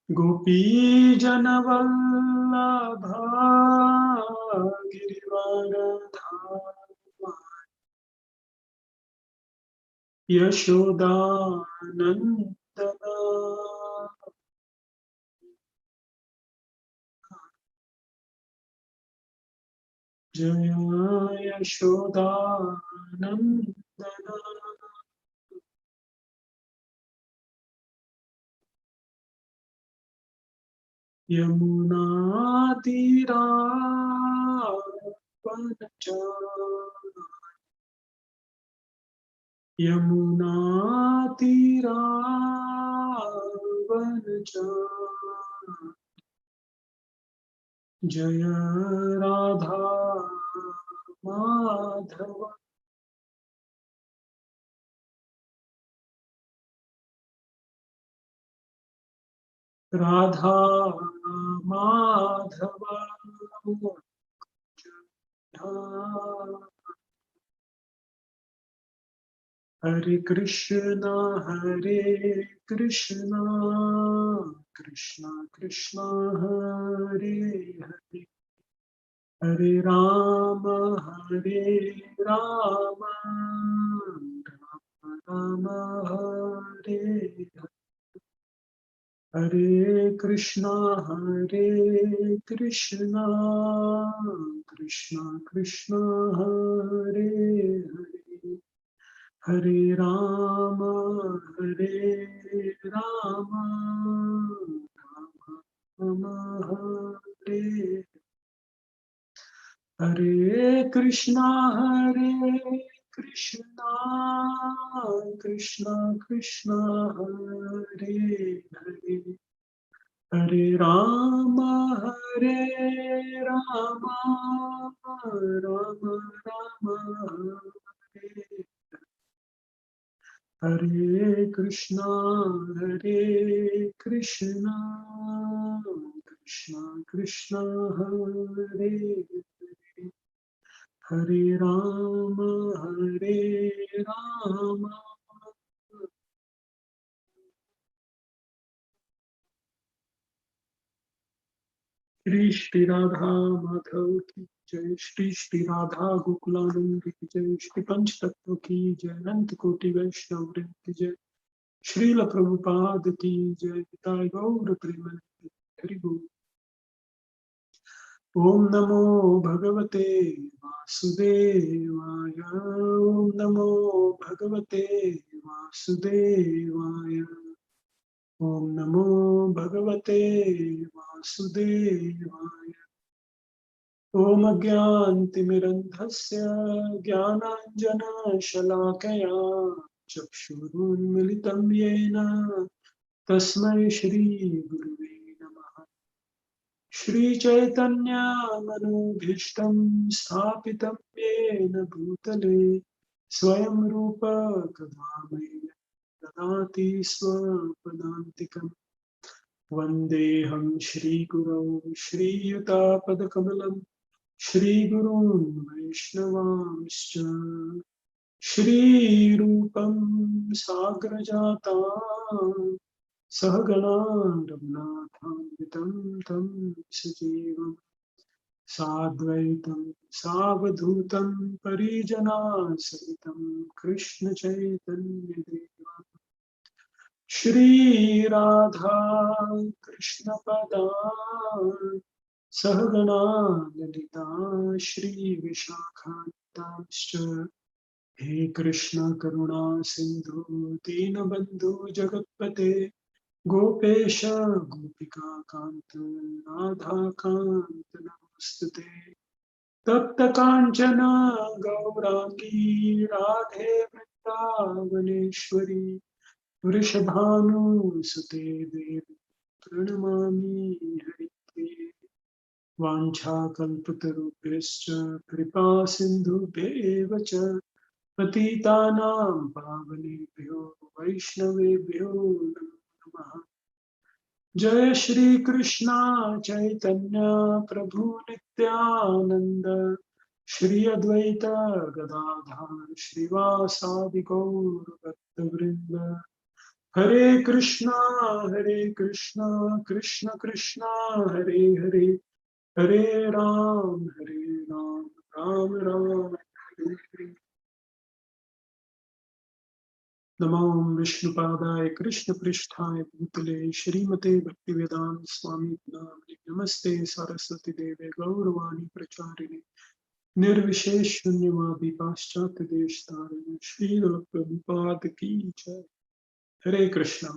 गोपीजनवल्लभा गिरिवरधामा यशोदानन्दना जय यशोदानन्दना यमुनातीरावनचारि यमुनातीरावनचारि जय राधा माधव राधा माधव हरे कृष्णा कृष्णा कृष्णा हरे हरे हरे राम राम राम हरे हरे हरे कृष्णा कृष्णा कृष्णा हरे हरे हरे राम राम राम हरे हरे कृष्णा कृष्णा कृष्णा कृष्णा हरे हरे हरे राम राम राम हरे हरे कृष्णा कृष्णा कृष्णा कृष्णा हरे हरे हरे राम राम श्री श्री राधा माधव की जय श्री श्री राधा गोकुलानंद की जय श्री पंच तत्व की जय अनंत कोटि वैष्णव वृंद की जय श्रील प्रभुपाद की जय पिताय गौर प्रेमानंद हरि बोल। ओम नमो भगवते वासुदेवाय ओम नमो भगवते वासुदेवाय ओम नमो भगवते वासुदेवाय ओम अज्ञानतिमिरन्धस्य ज्ञानाञ्जनशलाकया चक्षुरुन्मिलितं येन तस्मै श्रीगुरुवे नमः। श्रीचैतन्यमनोभीष्टं स्थापितं येन भूतले स्वयं रूप कदा मह्यं ददाति स्वपदान्तिकम् वन्देऽहं श्रीगुरौ श्रीयुतापदकमलं श्रीगुरून् वैष्णवांश्च श्रीरूपं साग्रजाता सहगणा रघुनाथान्वितं तं सजीवं साद्वैतं सावधूतं परिजनासहितं कृष्णचैतन्यदेवं श्रीराधा कृष्णपदान् सहगणा ललिता श्रीविशाखान्तांश्च हे कृष्ण करुणा सिन्धु दीनबन्धु जगत्पते गोपेश गोपिका कान्त राधाकान्त नमोऽस्तुते तप्त काञ्चन गौराङ्गी राधे वृन्दावनेश्वरी वृषभानुसुते देवी प्रणमामि हरिप्रिये वाञ्छाकल्पतरुभ्यश्च कृपा सिन्धुभ्येव च पतितानां पावनेभ्यो वैष्णवेभ्यो नमो नमः। जय श्री कृष्णा चैतन्य प्रभु नित्यानंद श्री अद्वैत गदाधर श्रीवासादि गौर भक्तवृंद Hare Krishna, Krishna Krishna, Hare Hare, Hare Ram, Ram Ram, Hare Hare. Namo Vishnupadaya Krishna Prishthaye Bhutale Shrimate Bhaktivedanta Swami Namani Namaste Saraswati Deve Gauravani Pracharine Nirvishesh Shunyavadi Paschat Desh Tarine Srila Prabhupada Ki Jai. Hare Krishna.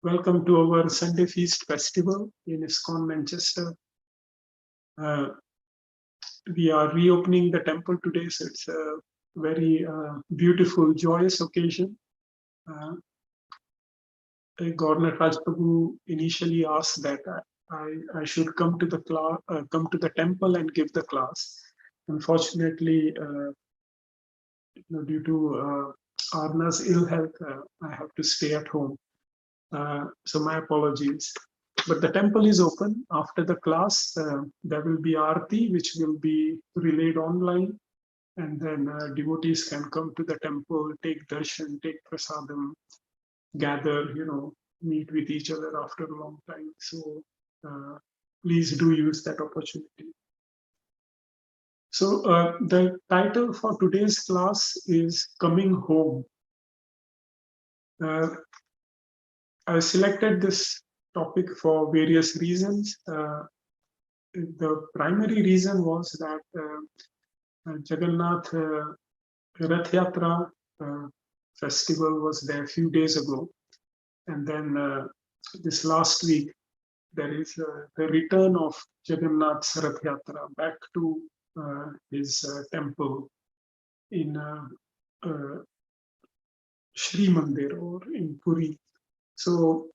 Welcome to our Sunday Feast Festival in ISKCON Manchester. We are reopening the temple today, so it's a very beautiful, joyous occasion. Governor Rajprabhu initially asked that I should come to the class, come to the temple and give the class. Unfortunately, due to Arna's ill health, I have to stay at home. So my apologies. But the temple is open. After the class, there will be Aarti, which will be relayed online. And then devotees can come to the temple, take darshan, take prasadam, gather, meet with each other after a long time. So please do use that opportunity. So the title for today's class is Coming Home. I selected this topic for various reasons. The primary reason was that Jagannath Rath Yatra festival was there a few days ago. And then this last week, there is the return of Jagannath's Rath Yatra back to his temple in Sri Mandir or in Puri. So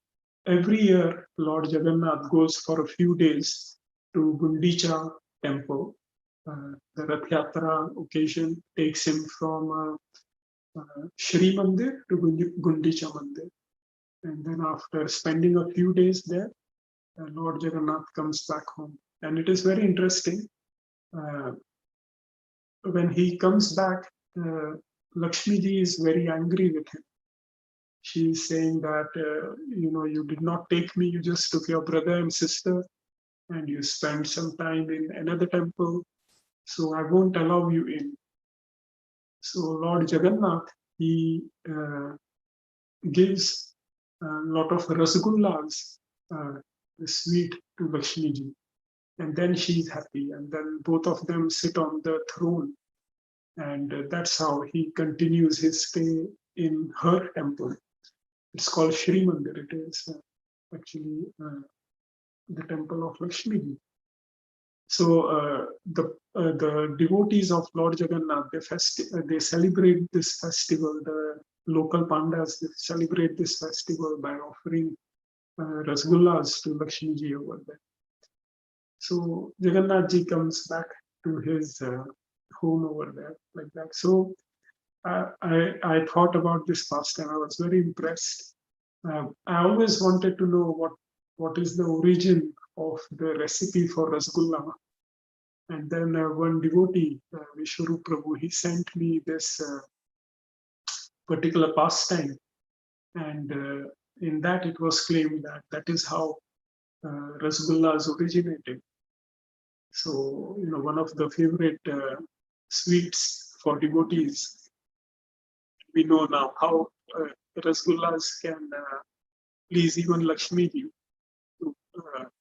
every year, Lord Jagannath goes for a few days to Gundicha temple. The Rath Yatra occasion takes him from Sri Mandir to Gundicha Mandir. And then after spending a few days there, Lord Jagannath comes back home. And it is very interesting. When he comes back, Lakshmi ji is very angry with him. She is saying that, you did not take me, you just took your brother and sister, and you spent some time in another temple, so I won't allow you in. So Lord Jagannath, he gives a lot of rasgullas, the sweet, to Lakshmi ji. And then she's happy, and then both of them sit on the throne. And that's how he continues his stay in her temple. It's called Sri Mandir. It is actually the temple of Lakshmi. So the devotees of Lord Jagannath, they celebrate this festival. The local pandas, they celebrate this festival by offering rasgullas to Lakshmi ji over there. So Jagannath ji comes back to his home over there like that. So I thought about this past and I was very impressed. I always wanted to know what is the origin of the recipe for rasgulla. And then one devotee, Vishwarup Prabhu, he sent me this particular pastime. And in that it was claimed that is how rasgullas originated. So, one of the favorite sweets for devotees. We know now how rasgullas can please even Lakshmi ji to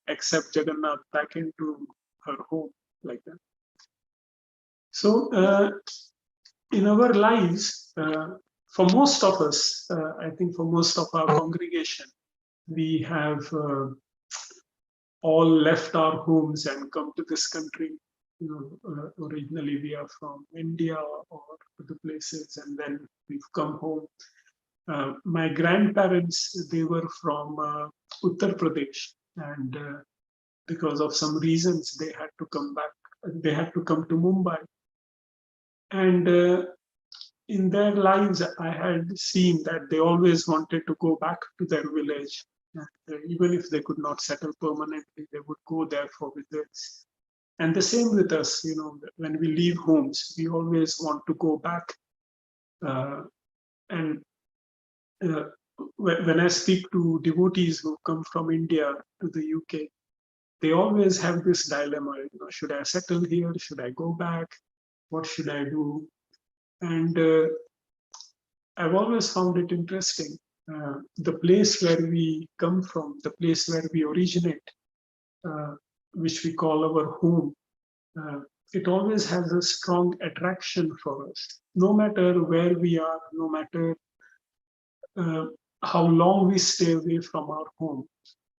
accept Jagannath back into her home like that. So in our lives, for most of us, I think for most of our congregation, we have all left our homes and come to this country. Originally we are from India or other places, and then we've come home. My grandparents, they were from Uttar Pradesh, and because of some reasons, they had to come back. They had to come to Mumbai. And in their lives, I had seen that they always wanted to go back to their village. Even if they could not settle permanently, they would go there for visits. And the same with us, when we leave homes, we always want to go back. And when I speak to devotees who come from India to the UK, they always have this dilemma, should I settle here? Should I go back? What should I do? And I've always found it interesting. The place where we come from, the place where we originate, uh, which we call our home, uh, it always has a strong attraction for us. No matter where we are, no matter uh, how long we stay away from our home,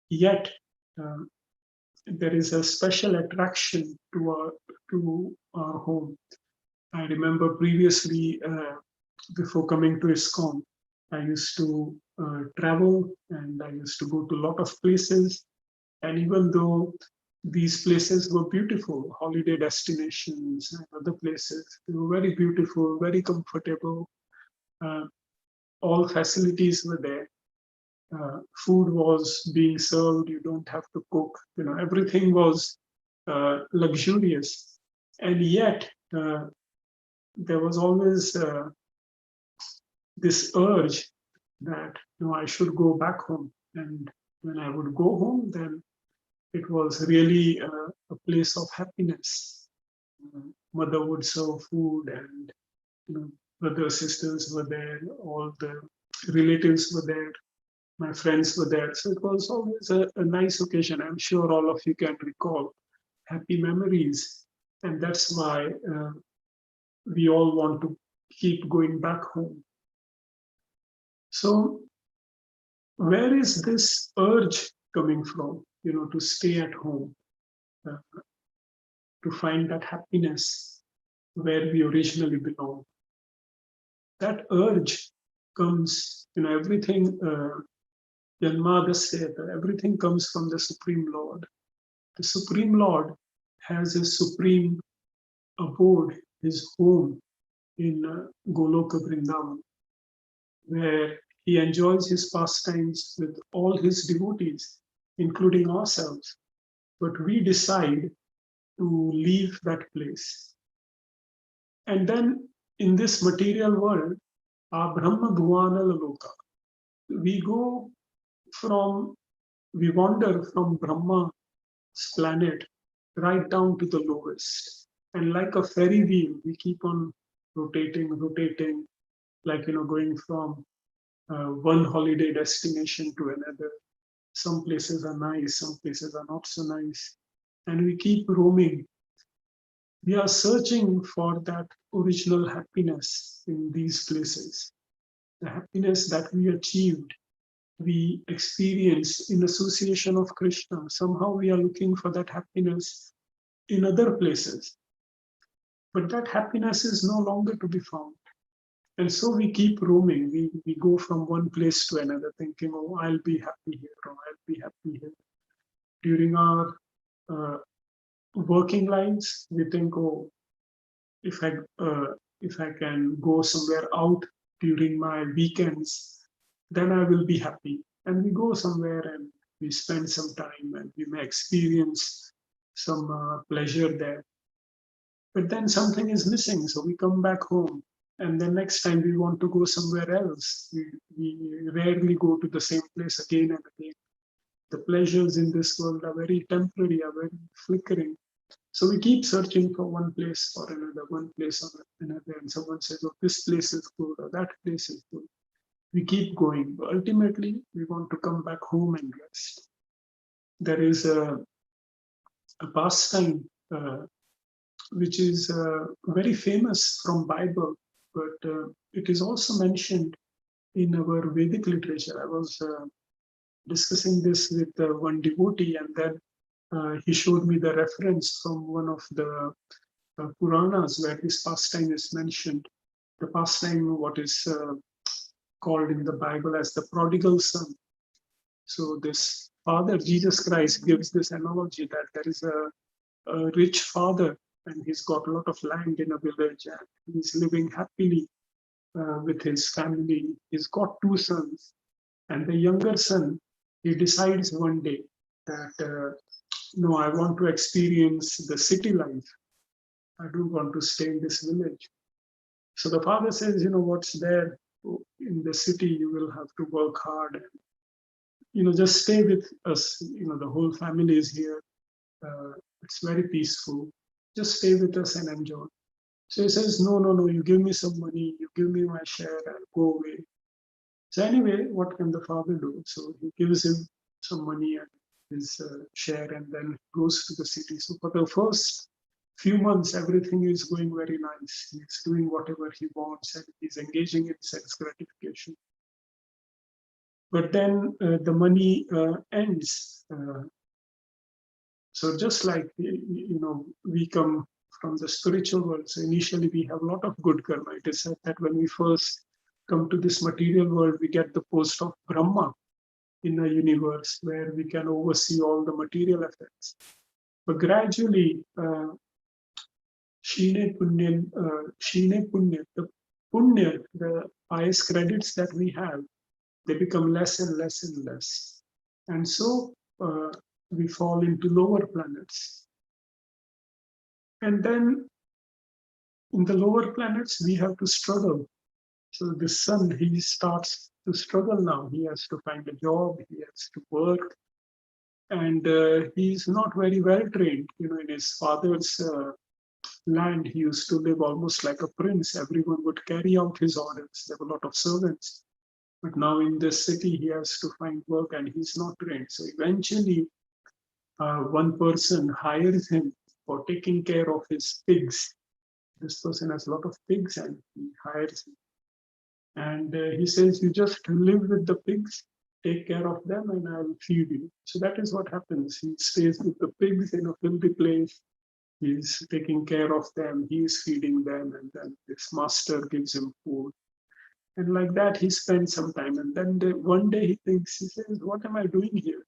yet uh, there is a special attraction to our home. I remember previously, before coming to ISKCON, I used to travel and I used to go to a lot of places. And even though these places were beautiful, holiday destinations and other places, they were very beautiful, very comfortable. Uh, all facilities were there. Food was being served. You don't have to cook. Everything was luxurious. And yet, there was always this urge that I should go back home. And when I would go home, then it was really a place of happiness. Mother would serve food, and brothers, sisters were there, all the relatives were there, my friends were there. So it was always a nice occasion. I'm sure all of you can recall happy memories. And that's why we all want to keep going back home. So where is this urge coming from, to stay at home, uh, to find that happiness where we originally belong? That urge comes, everything, Yanmadasya, everything comes from the Supreme Lord. The Supreme Lord has his supreme abode, his home in Goloka Vrindavan, where he enjoys his pastimes with all his devotees, including ourselves. But we decide to leave that place. And then in this material world, our Brahma Bhuvana Loka, we go from, we wander from Brahma's planet right down to the lowest. And like a ferry wheel, we keep on rotating, like, going from one holiday destination to another. Some places are nice, some places are not so nice. And we keep roaming. We are searching for that original happiness in these places. The happiness that we achieved, we experienced in association of Krishna. Somehow we are looking for that happiness in other places. But that happiness is no longer to be found. And so we keep roaming. We go from one place to another thinking, oh, I'll be happy here, or I'll be happy here. During our uh, working lives, we think, oh, if I can go somewhere out during my weekends, then I will be happy. And we go somewhere and we spend some time and we may experience some pleasure there. But then something is missing, so we come back home. And then next time we want to go somewhere else. We rarely go to the same place again and again. The pleasures in this world are very temporary, are very flickering. So we keep searching for one place or another, one place or another, and someone says, oh, this place is good or that place is good. We keep going, but ultimately we want to come back home and rest. There is a pastime which is very famous from Bible, but it is also mentioned in our Vedic literature. I was discussing this with one devotee, and then he showed me the reference from one of the Puranas where this pastime is mentioned. The pastime, what is called in the Bible as the prodigal son. So this father, Jesus Christ, gives this analogy that there is a rich father and he's got a lot of land in a village and he's living happily with his family. He's got two sons, and the younger son, he decides one day that no, I want to experience the city life. I don't want to stay in this village. So the father says, what's there? in the city you will have to work hard, and just stay with us. The whole family is here. It's very peaceful. Just stay with us and enjoy. So he says, no, no, no, you give me some money, you give me my share, I'll go away. So anyway, what can the father do? So he gives him some money and his share, and then goes to the city. So for the first few months, everything is going very nice. He's doing whatever he wants and he's engaging in sense gratification. But then the money ends. So just like, we come from the spiritual world. So initially we have a lot of good karma. It is said that when we first come to this material world, we get the post of Brahma in a universe where we can oversee all the material effects. But gradually, Shine Punya, the Punya, the pious credits that we have, they become less and less and less. And so we fall into lower planets. And then in the lower planets, we have to struggle. So the son, he starts to struggle now. He has to find a job, he has to work, and he's not very well trained. In his father's land, he used to live almost like a prince. Everyone would carry out his orders. There were a lot of servants. But now in this city, he has to find work and he's not trained. So eventually, one person hires him for taking care of his pigs. This person has a lot of pigs and he hires him. And he says, you just live with the pigs, take care of them, and I'll feed you. So that is what happens. He stays with the pigs in a filthy place. He's taking care of them, he's feeding them, and then this master gives him food. And like that, he spends some time. And then one day he says, what am I doing here?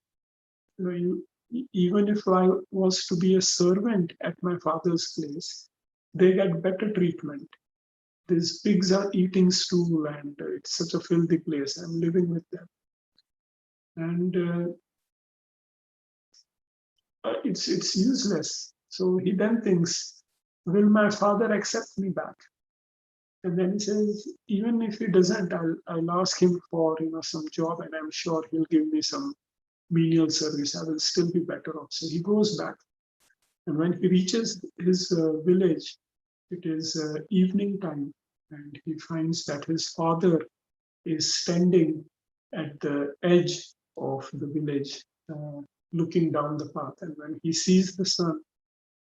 Even if I was to be a servant at my father's place, they get better treatment. These pigs are eating stool and it's such a filthy place. I'm living with them. And it's useless. So he then thinks, will my father accept me back? And then he says, even if he doesn't, I'll ask him for some job, and I'm sure he'll give me some menial service. I will still be better off. So he goes back. And when he reaches his village, it is evening time, and he finds that his father is standing at the edge of the village, looking down the path. And when he sees the son,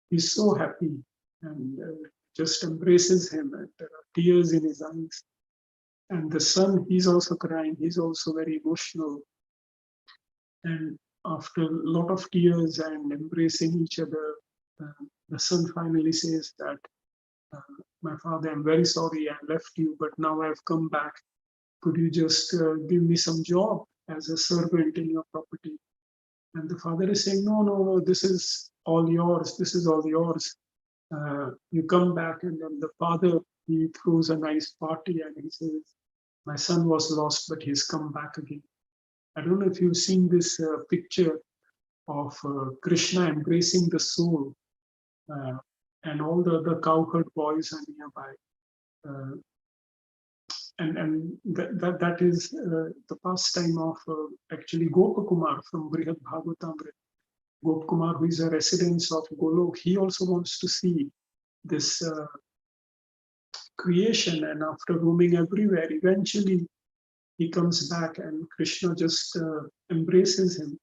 he's so happy and just embraces him, and there are tears in his eyes. And the son, he's also crying, he's also very emotional. And after a lot of tears and embracing each other, the son finally says that, my father, I'm very sorry I left you, but now I've come back. Could you just give me some job as a servant in your property? And the father is saying, no, no, no, this is all yours. This is all yours. You come back. And then the father, he throws a nice party and he says, my son was lost, but he's come back again. I don't know if you've seen this picture of Krishna embracing the soul, and all the other cowherd boys are nearby. And that is the pastime of actually Gopakumar from Brihad Bhagavatamrita. Gopakumar, who is a resident of Golok, he also wants to see this creation, and after roaming everywhere, eventually he comes back and Krishna just embraces him.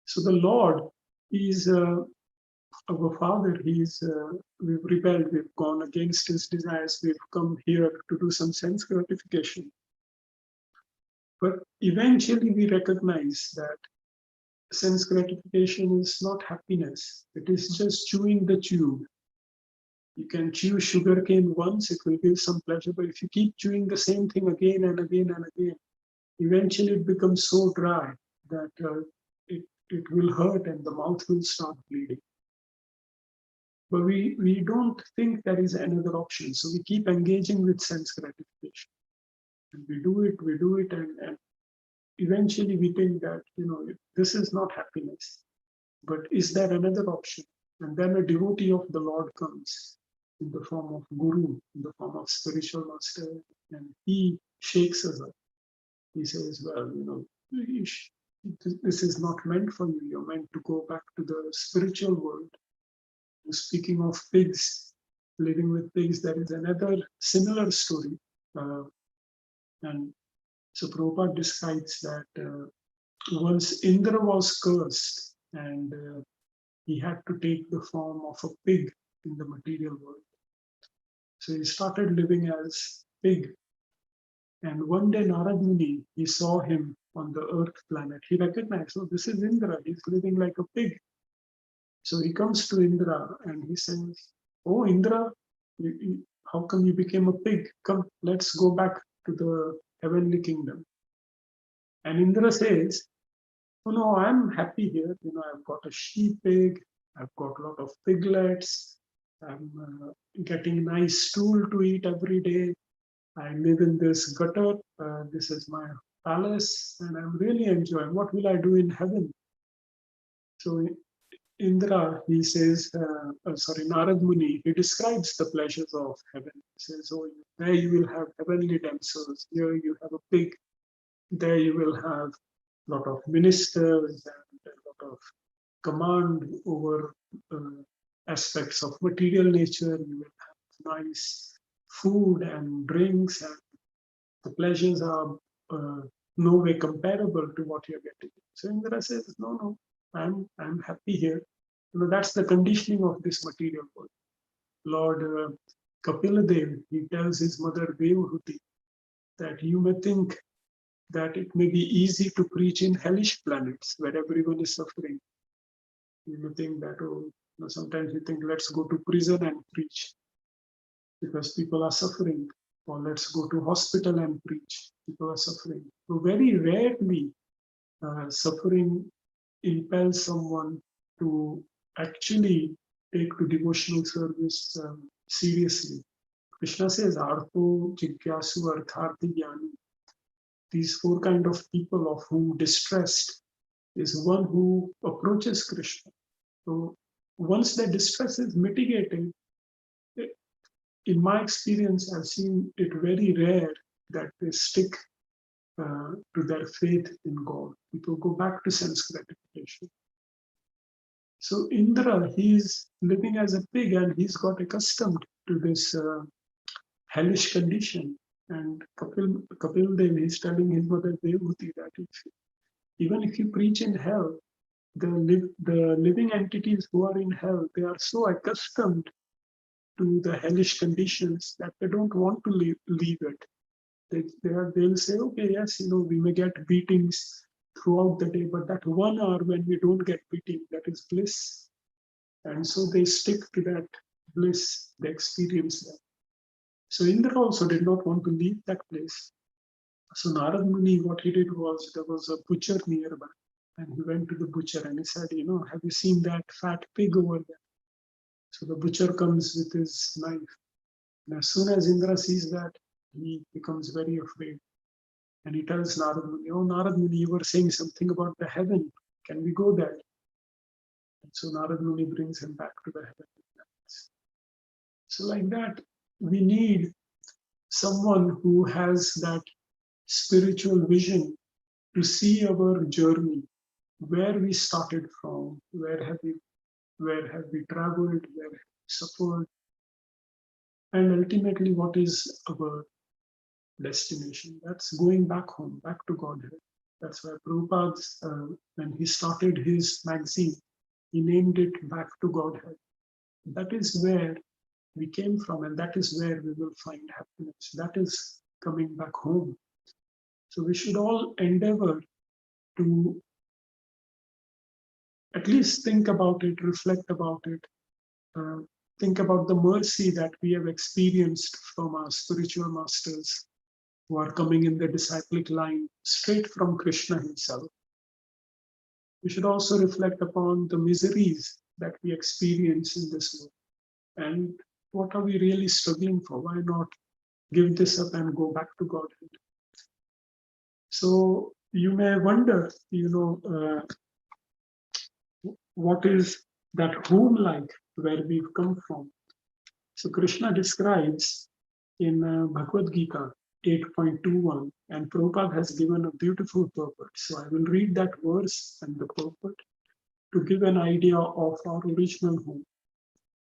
So the Lord is our father. We've rebelled, we've gone against his desires, we've come here to do some sense gratification. But eventually we recognize that sense gratification is not happiness. It is just chewing the tube. You can chew sugarcane once, it will give some pleasure, but if you keep chewing the same thing again and again and again, eventually it becomes so dry that it will hurt and the mouth will start bleeding. But we don't think there is another option. So we keep engaging with sense gratification. And we do it, and eventually we think that, this is not happiness. But is there another option? And then a devotee of the Lord comes in the form of Guru, in the form of spiritual master, and he shakes us up. He says, well, this is not meant for you. You're meant to go back to the spiritual world. Speaking of pigs, living with pigs, there is another similar story. And so Prabhupada describes that once Indra was cursed and he had to take the form of a pig in the material world. So he started living as pig. And one day Narad Muni, he saw him on the earth planet. He recognized, oh, this is Indra. He's living like a pig. So he comes to Indra and he says, oh, Indra, how come you became a pig? Come, let's go back to the heavenly kingdom. And Indra says, oh no, I'm happy here. I've got a she pig. I've got a lot of piglets. I'm getting nice stool to eat every day. I live in this gutter. This is my palace, and I'm really enjoying. What will I do in heaven? So Indra, he says, Narad Muni, he describes the pleasures of heaven. He says, oh, there you will have heavenly damsels. Here you have a pig. There you will have a lot of ministers and a lot of command over aspects of material nature. You will have nice food and drinks, and the pleasures are no way comparable to what you're getting. So Indra says, no, I'm happy here. That's the conditioning of this material world. Lord Kapila, he tells his mother Devahuti that you may think that it may be easy to preach in hellish planets where everyone is suffering. You may think that, sometimes you think, let's go to prison and preach because people are suffering, or let's go to hospital and preach, people are suffering. So very rarely suffering impels someone to actually take to devotional service seriously. Krishna says, Artho, Jigyasu, Artharthi, Jnani. These four kind of people of whom distressed is one who approaches Krishna. So once the distress is mitigated, in my experience, I've seen it very rare that they stick to their faith in God. People go back to sense gratification. So Indra, he's living as a pig and he's got accustomed to this hellish condition. And Kapil Dev is telling his mother Devahuti that even if you preach in hell, the living entities who are in hell, they are so accustomed to the hellish conditions that they don't want to leave it. They'll say, okay, yes, we may get beatings throughout the day, but that 1 hour when we don't get beating, that is bliss. And so they stick to that bliss, they experience that. So Indra also did not want to leave that place. So Narad Muni, what he did was, there was a butcher nearby, and he went to the butcher and he said, have you seen that fat pig over there? So the butcher comes with his knife. And as soon as Indra sees that, he becomes very afraid. And he tells Narad Muni, oh, Narad Muni, you were saying something about the heaven. Can we go there? And so Narad Muni brings him back to the heaven. So like that, we need someone who has that spiritual vision to see our journey, where we started from, where have we traveled, where have we suffered, and ultimately what is our destination. That's going back home, back to Godhead. That's why Prabhupada, when he started his magazine, he named it Back to Godhead. That is where we came from, and that is where we will find happiness. That is coming back home. So we should all endeavor to at least think about it, reflect about it, think about the mercy that we have experienced from our spiritual masters who are coming in the disciplic line straight from Krishna himself. We should also reflect upon the miseries that we experience in this world. And what are we really struggling for? Why not give this up and go back to Godhead? So you may wonder, what is that home like where we've come from? So Krishna describes in Bhagavad Gita 8.21, and Prabhupada has given a beautiful purport. So I will read that verse and the purport to give an idea of our original home.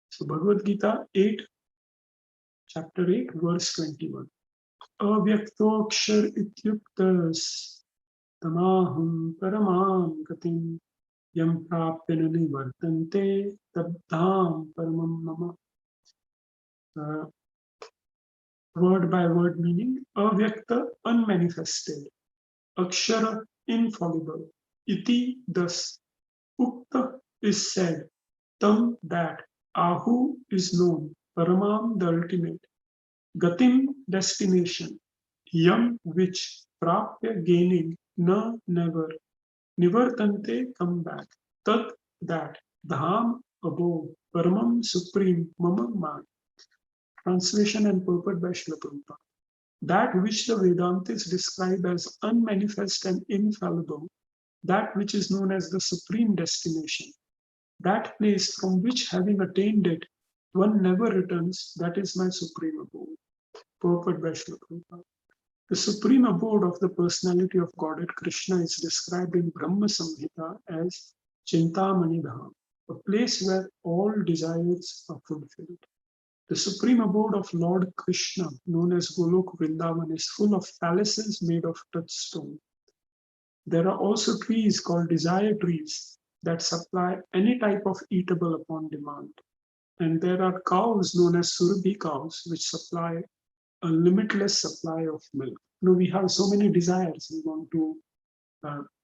So Bhagavad Gita 8, chapter 8, verse 21. Avyaktoksher ityuktas tamaham paramam gatim yam prapyana nivartante tabdham paramam mama. Word by word meaning: avyakta, unmanifested; akshara, infallible; iti, thus; ukta is said; tam, that; ahu is known; paramam, the ultimate; gatim, destination; yam, which; prapya, gaining; na, never; nivartante, come back; tat, that; dham, abode; paramam, supreme; mama, mine. Translation and purport by Srila Prabhupada. That which the Vedantis describe as unmanifest and infallible, that which is known as the supreme destination, that place from which, having attained it, one never returns, that is my supreme abode. Purport by Srila Prabhupada. The supreme abode of the personality of Godhead Krishna is described in Brahma Samhita as Chintamani Dham, a place where all desires are fulfilled. The supreme abode of Lord Krishna, known as Golok Vrindavan, is full of palaces made of touchstone. There are also trees called desire trees that supply any type of eatable upon demand. And there are cows known as Surabhi cows, which supply a limitless supply of milk. We have so many desires. We want to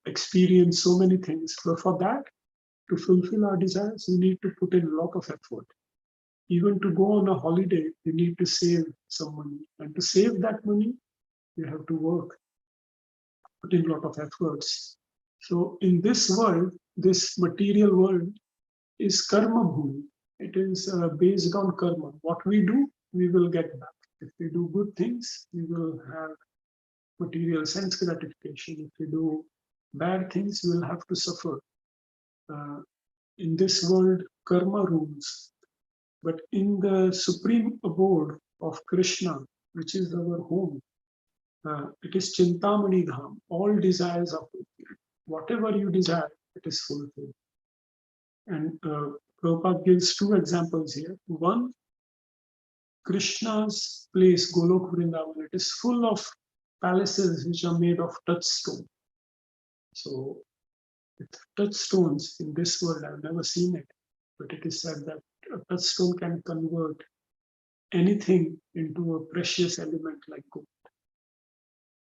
experience so many things. But for that, to fulfill our desires, we need to put in a lot of effort. Even to go on a holiday, you need to save some money. And to save that money, you have to work, put in a lot of efforts. So in this world, this material world is karma bhumi. It is based on karma. What we do, we will get back. If we do good things, we will have material sense gratification. If we do bad things, we will have to suffer. In this world, karma rules. But in the supreme abode of Krishna, which is our home, it is Chintamani Dham. All desires are fulfilled. Whatever you desire, it is fulfilled. And Prabhupada gives two examples here. One, Krishna's place, Golok Vrindavan, it is full of palaces which are made of touchstone. So, with touchstones in this world, I've never seen it, but it is said that a touchstone can convert anything into a precious element like gold.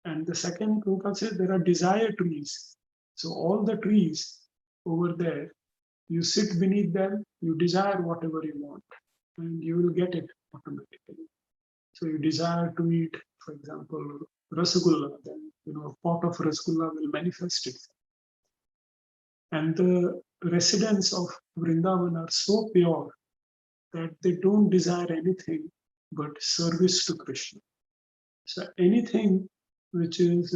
And the second, Prabhupada says, there are desire trees. So all the trees over there, you sit beneath them, you desire whatever you want, and you will get it automatically. So you desire to eat, for example, rasgulla, then a pot of rasgulla will manifest itself. And the residents of Vrindavan are so pure that they don't desire anything but service to Krishna. So anything which is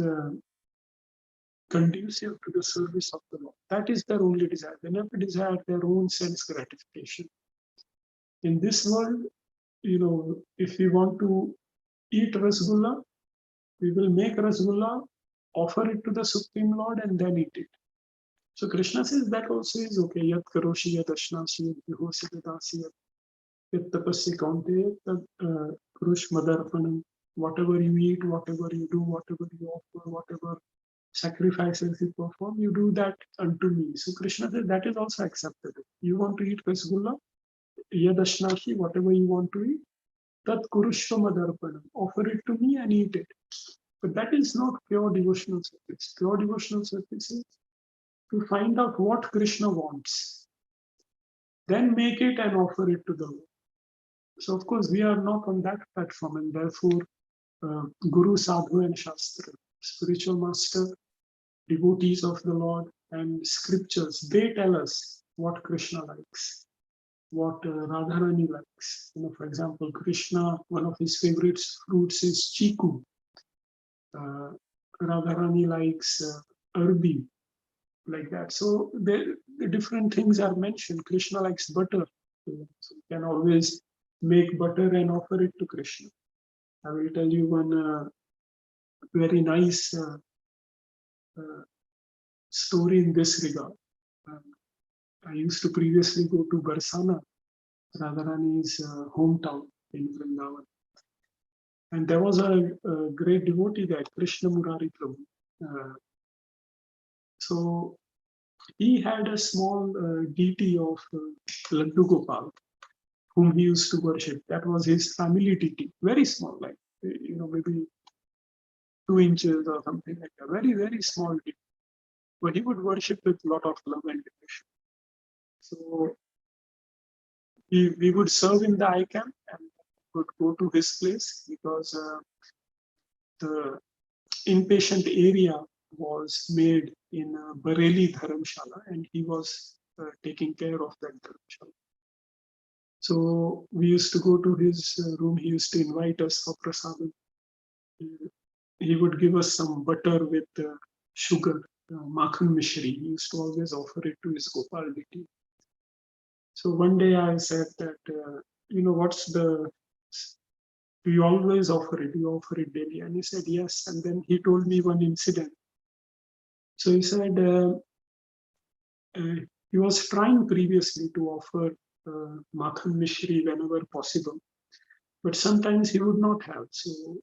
conducive to the service of the Lord, that is their only desire. They never desire their own sense gratification. In this world, if we want to eat rasgulla, we will make rasgulla, offer it to the Supreme Lord, and then eat it. So Krishna says that also is okay. Yat karoshi, yat ashnasi, yat vihosi, yadasi, yat tapasya kaunteya, tad kurush madarpanam. Whatever you eat, whatever you do, whatever you offer, whatever sacrifices you perform, you do that unto me. So Krishna says that is also acceptable. You want to eat rasgulla, yadashnashi, whatever you want to eat, tat kurushva madarpanam. Offer it to me and eat it. But that is not pure devotional service. Pure devotional service is to find out what Krishna wants, then make it and offer it to the Lord. So of course we are not on that platform, and therefore Guru, Sadhu and Shastra, spiritual master, devotees of the Lord and scriptures, they tell us what Krishna likes, what Radharani likes. For example, Krishna, one of his favorite fruits is chiku. Radharani likes arbi, like that. So the different things are mentioned. Krishna likes butter. So you can always make butter and offer it to Krishna. I will tell you one very nice story in this regard. I used to previously go to Barsana, Radharani's hometown in Vrindavan. And there was a great devotee there, Krishna Murari Prabhu. So he had a small deity of Laddu Gopal, whom he used to worship. That was his family deity, very small, like maybe 2 inches or something like that. Very, very small deity. But he would worship with a lot of love and devotion. So we would serve in the ICAM and would go to his place because the inpatient area was made in Bareilly Dharamshala, and he was taking care of that Dharamshala. So we used to go to his room. He used to invite us for prasadam. He would give us some butter with sugar, makhan mishri. He used to always offer it to his Gopal deity. So one day I said that, what's the, do you always offer it? Do you offer it daily? And he said, yes. And then he told me one incident. So he said he was trying previously to offer makhan mishri whenever possible, but sometimes he would not have. So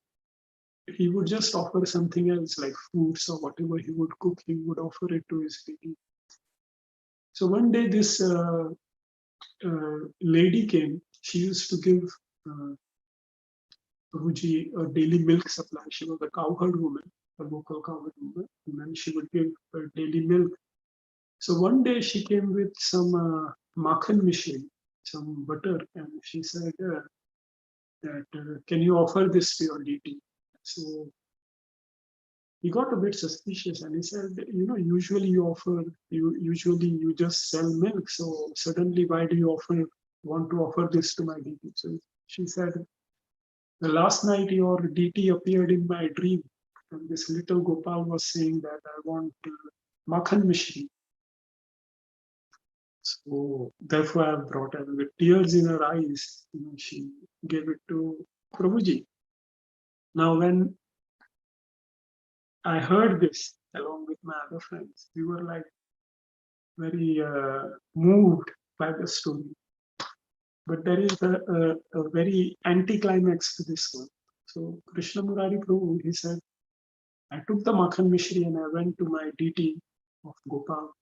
he would just offer something else like fruits or whatever he would cook, he would offer it to his deity. So one day this lady came. She used to give Prabhuji a daily milk supply. She was a cowherd woman, a local cowherd woman, and she would give her daily milk. So one day she came with some makhan mishri, some butter, and she said that can you offer this to your deity? So he got a bit suspicious and he said, usually you just sell milk. So suddenly why do you want to offer this to my deity? So she said, the last night your deity appeared in my dream. And this little Gopal was saying that I want makhan mishri. So therefore I brought her with tears in her eyes. She gave it to Prabhuji. Now when I heard this along with my other friends, we were like very moved by the story. But there is a very anti-climax to this one. So Krishna Murari Prabhu, he said, I took the Makhan Mishri and I went to my deity of Gopal.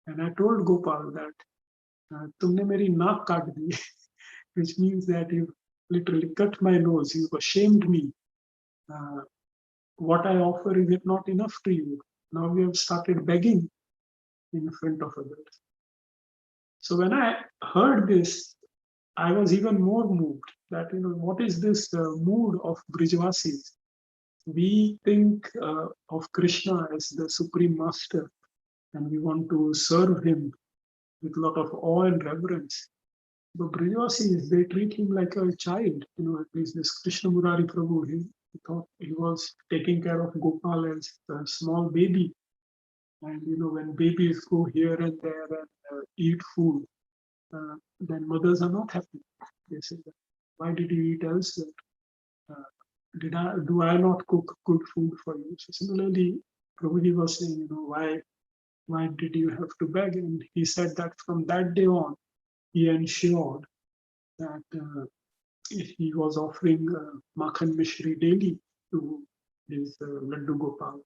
And I told Gopal that tumne meri naak kaat di, which means that you literally cut my nose, you ashamed me. What I offer, is it not enough to you? Now we have started begging in front of others. So when I heard this, I was even more moved that, what is this mood of Brijvasis? We think of Krishna as the supreme master and we want to serve him with a lot of awe and reverence. But Brijvasis, they treat him like a child. At least this Krishna Murari Prabhu, he thought he was taking care of Gopal as a small baby. And when babies go here and there and eat food, then mothers are not happy. They say, why did you eat elsewhere? Do I not cook good food for you? So similarly, Prabhuji was saying, why did you have to beg? And he said that from that day on, he ensured that he was offering Makhan Mishri daily to his Laddu Gopal.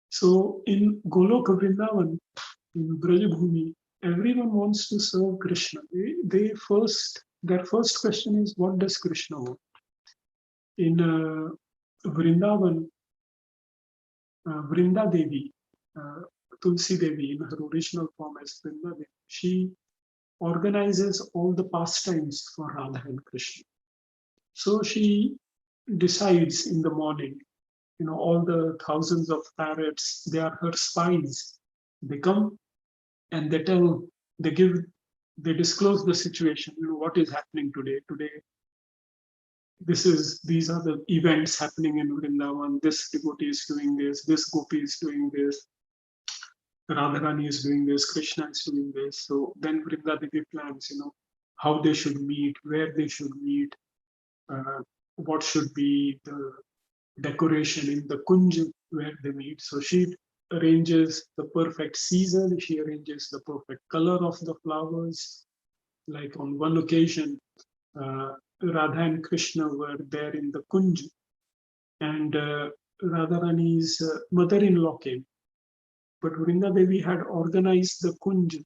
So in Golok Vrindavan, in Brajabhumi, everyone wants to serve Krishna. Their first question is, what does Krishna want? In Vrindavan, Vrinda Devi, Tulsi Devi in her original form as Vrinda Devi, she organizes all the pastimes for Radha and Krishna. So she decides in the morning, all the thousands of parrots, they are her spies. They come and they disclose the situation, what is happening today. Today, these are the events happening in Vrindavan. This devotee is doing this gopi is doing this, Radharani is doing this, Krishna is doing this. So then Vrinda Devi plans, how they should meet, where they should meet, what should be the decoration in the kunj where they meet. So she arranges the perfect season, she arranges the perfect color of the flowers. Like on one occasion, Radha and Krishna were there in the kunj, and Radharani's mother-in-law came. But Vrinda Devi had organized the kunj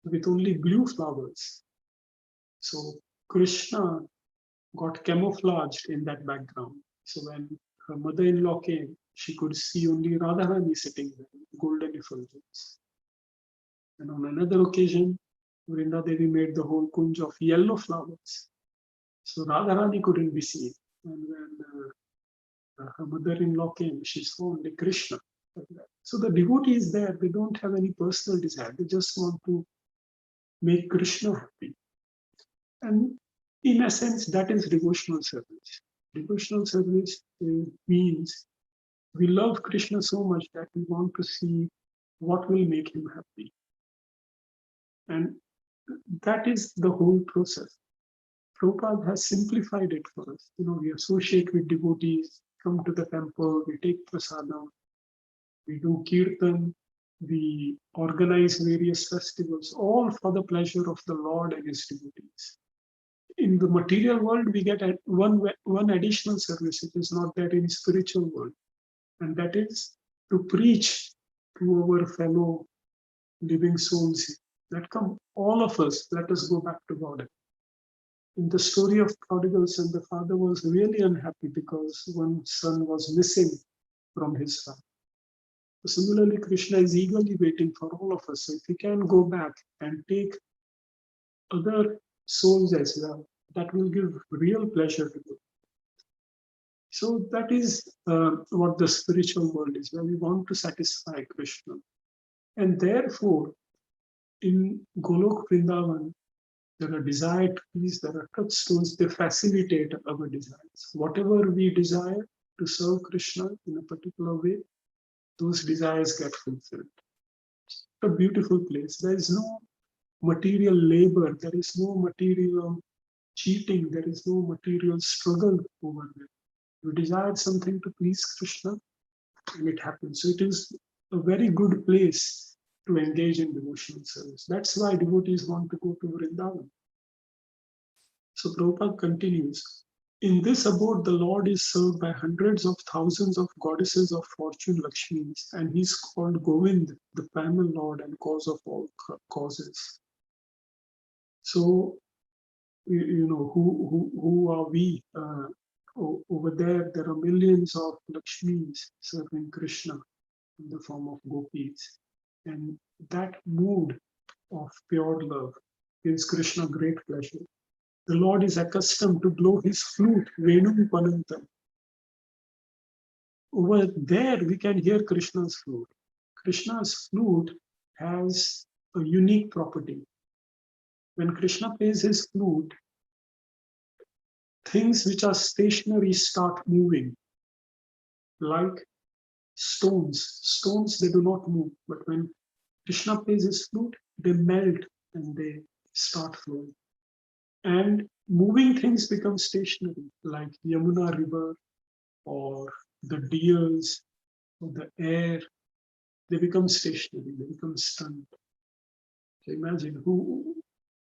with only blue flowers. So Krishna got camouflaged in that background. So when her mother-in-law came, she could see only Radharani sitting there with golden effulgence. And on another occasion, Vrinda Devi made the whole kunj of yellow flowers. So Radharani couldn't be seen. And when her mother-in-law came, she saw only Krishna. So the devotees there, they don't have any personal desire. They just want to make Krishna happy. And in a sense, that is devotional service. Devotional service means we love Krishna so much that we want to see what will make him happy. And that is the whole process. Prabhupada has simplified it for us. We associate with devotees, come to the temple, we take prasadam, we do kirtan, we organize various festivals, all for the pleasure of the Lord and his devotees. In the material world, we get one additional service, which is not there in spiritual world, and that is to preach to our fellow living souls that come, all of us, let us go back to God. In the story of prodigal son, the father was really unhappy because one son was missing from his family. Similarly, Krishna is eagerly waiting for all of us. So if we can go back and take other souls as well, that will give real pleasure to them. So that is what the spiritual world is, where we want to satisfy Krishna. And therefore, in Golok Vrindavan, there are desire trees, there are touchstones, they facilitate our desires. Whatever we desire to serve Krishna in a particular way, those desires get fulfilled. It's a beautiful place. There is no material labor, there is no material cheating, there is no material struggle over there. You desire something to please Krishna, and it happens. So it is a very good place to engage in devotional service. That's why devotees want to go to Vrindavan. So Prabhupada continues, in this abode, the Lord is served by hundreds of thousands of goddesses of fortune, Lakshmis, and he's called Govind, the primal Lord and cause of all causes. So, who are we? Over there are millions of Lakshmis serving Krishna in the form of gopis. And that mood of pure love gives Krishna great pleasure. The Lord is accustomed to blow his flute, Venum Panantam. Over there, we can hear Krishna's flute. Krishna's flute has a unique property. When Krishna plays his flute, things which are stationary start moving, like stones. Stones, they do not move, but when Krishna plays his flute, they melt and they start flowing. And moving things become stationary, like Yamuna river or the deers or the air. They become stationary, they become stunned. So imagine who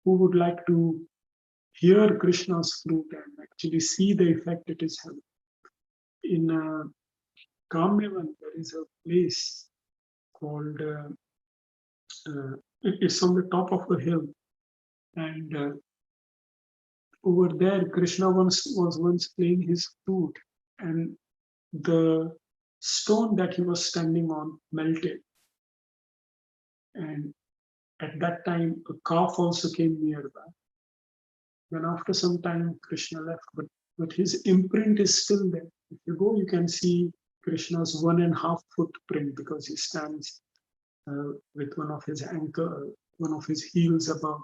would like to hear Krishna's flute and actually see the effect it is having. In Kamyavan, there is a place called, it's on the top of a hill. And over there, Krishna was once playing his flute, and the stone that he was standing on melted. And at that time, a calf also came nearby. Then after some time, Krishna left, but his imprint is still there. If you go, you can see Krishna's 1.5 foot print, because he stands with one of his heels above.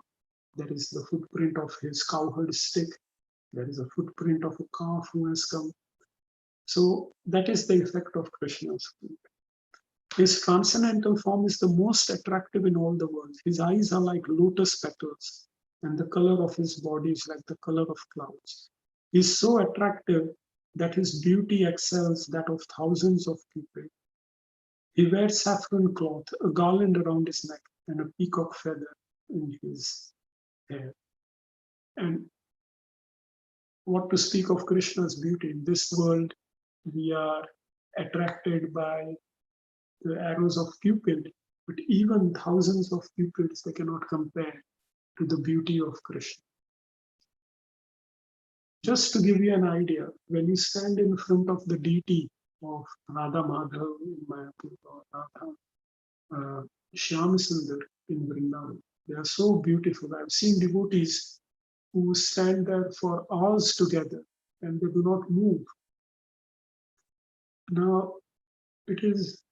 There is the footprint of his cowherd stick. There is a footprint of a calf who has come. So that is the effect of Krishna's flute. His transcendental form is the most attractive in all the world. His eyes are like lotus petals, and the color of his body is like the color of clouds. He's so attractive that his beauty excels that of thousands of people. He wears saffron cloth, a garland around his neck, and a peacock feather in his hair. And what to speak of Krishna's beauty? In this world, we are attracted by the arrows of Cupid, but even thousands of Cupids, they cannot compare to the beauty of Krishna. Just to give you an idea, when you stand in front of the deity of Radha Madhav in Mayapur or Radha Shyam Sundar in Vrindavan, they are so beautiful. I've seen devotees who stand there for hours together and they do not move. Now, it is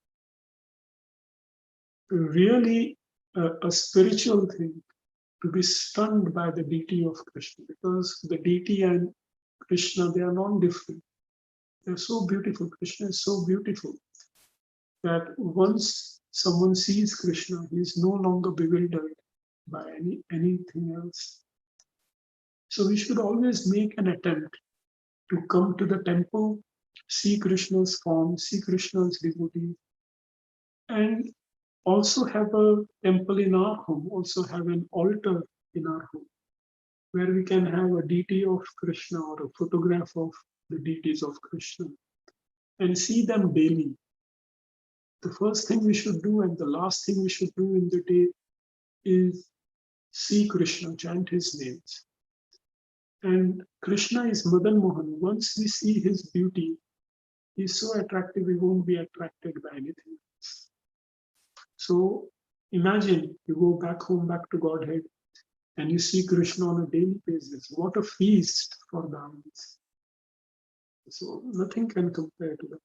really a spiritual thing to be stunned by the deity of Krishna, because the deity and Krishna, they are non-different. They're so beautiful. Krishna is so beautiful that once someone sees Krishna, he is no longer bewildered by anything else. So we should always make an attempt to come to the temple, see Krishna's form, see Krishna's devotee, and also have a temple in our home, also have an altar in our home, where we can have a deity of Krishna or a photograph of the deities of Krishna and see them daily. The first thing we should do and the last thing we should do in the day is see Krishna, chant his names. And Krishna is Madan Mohan. Once we see his beauty, he's so attractive, we won't be attracted by anything else. So imagine you go back home, back to Godhead, and you see Krishna on a daily basis. What a feast for the eyes. So nothing can compare to that.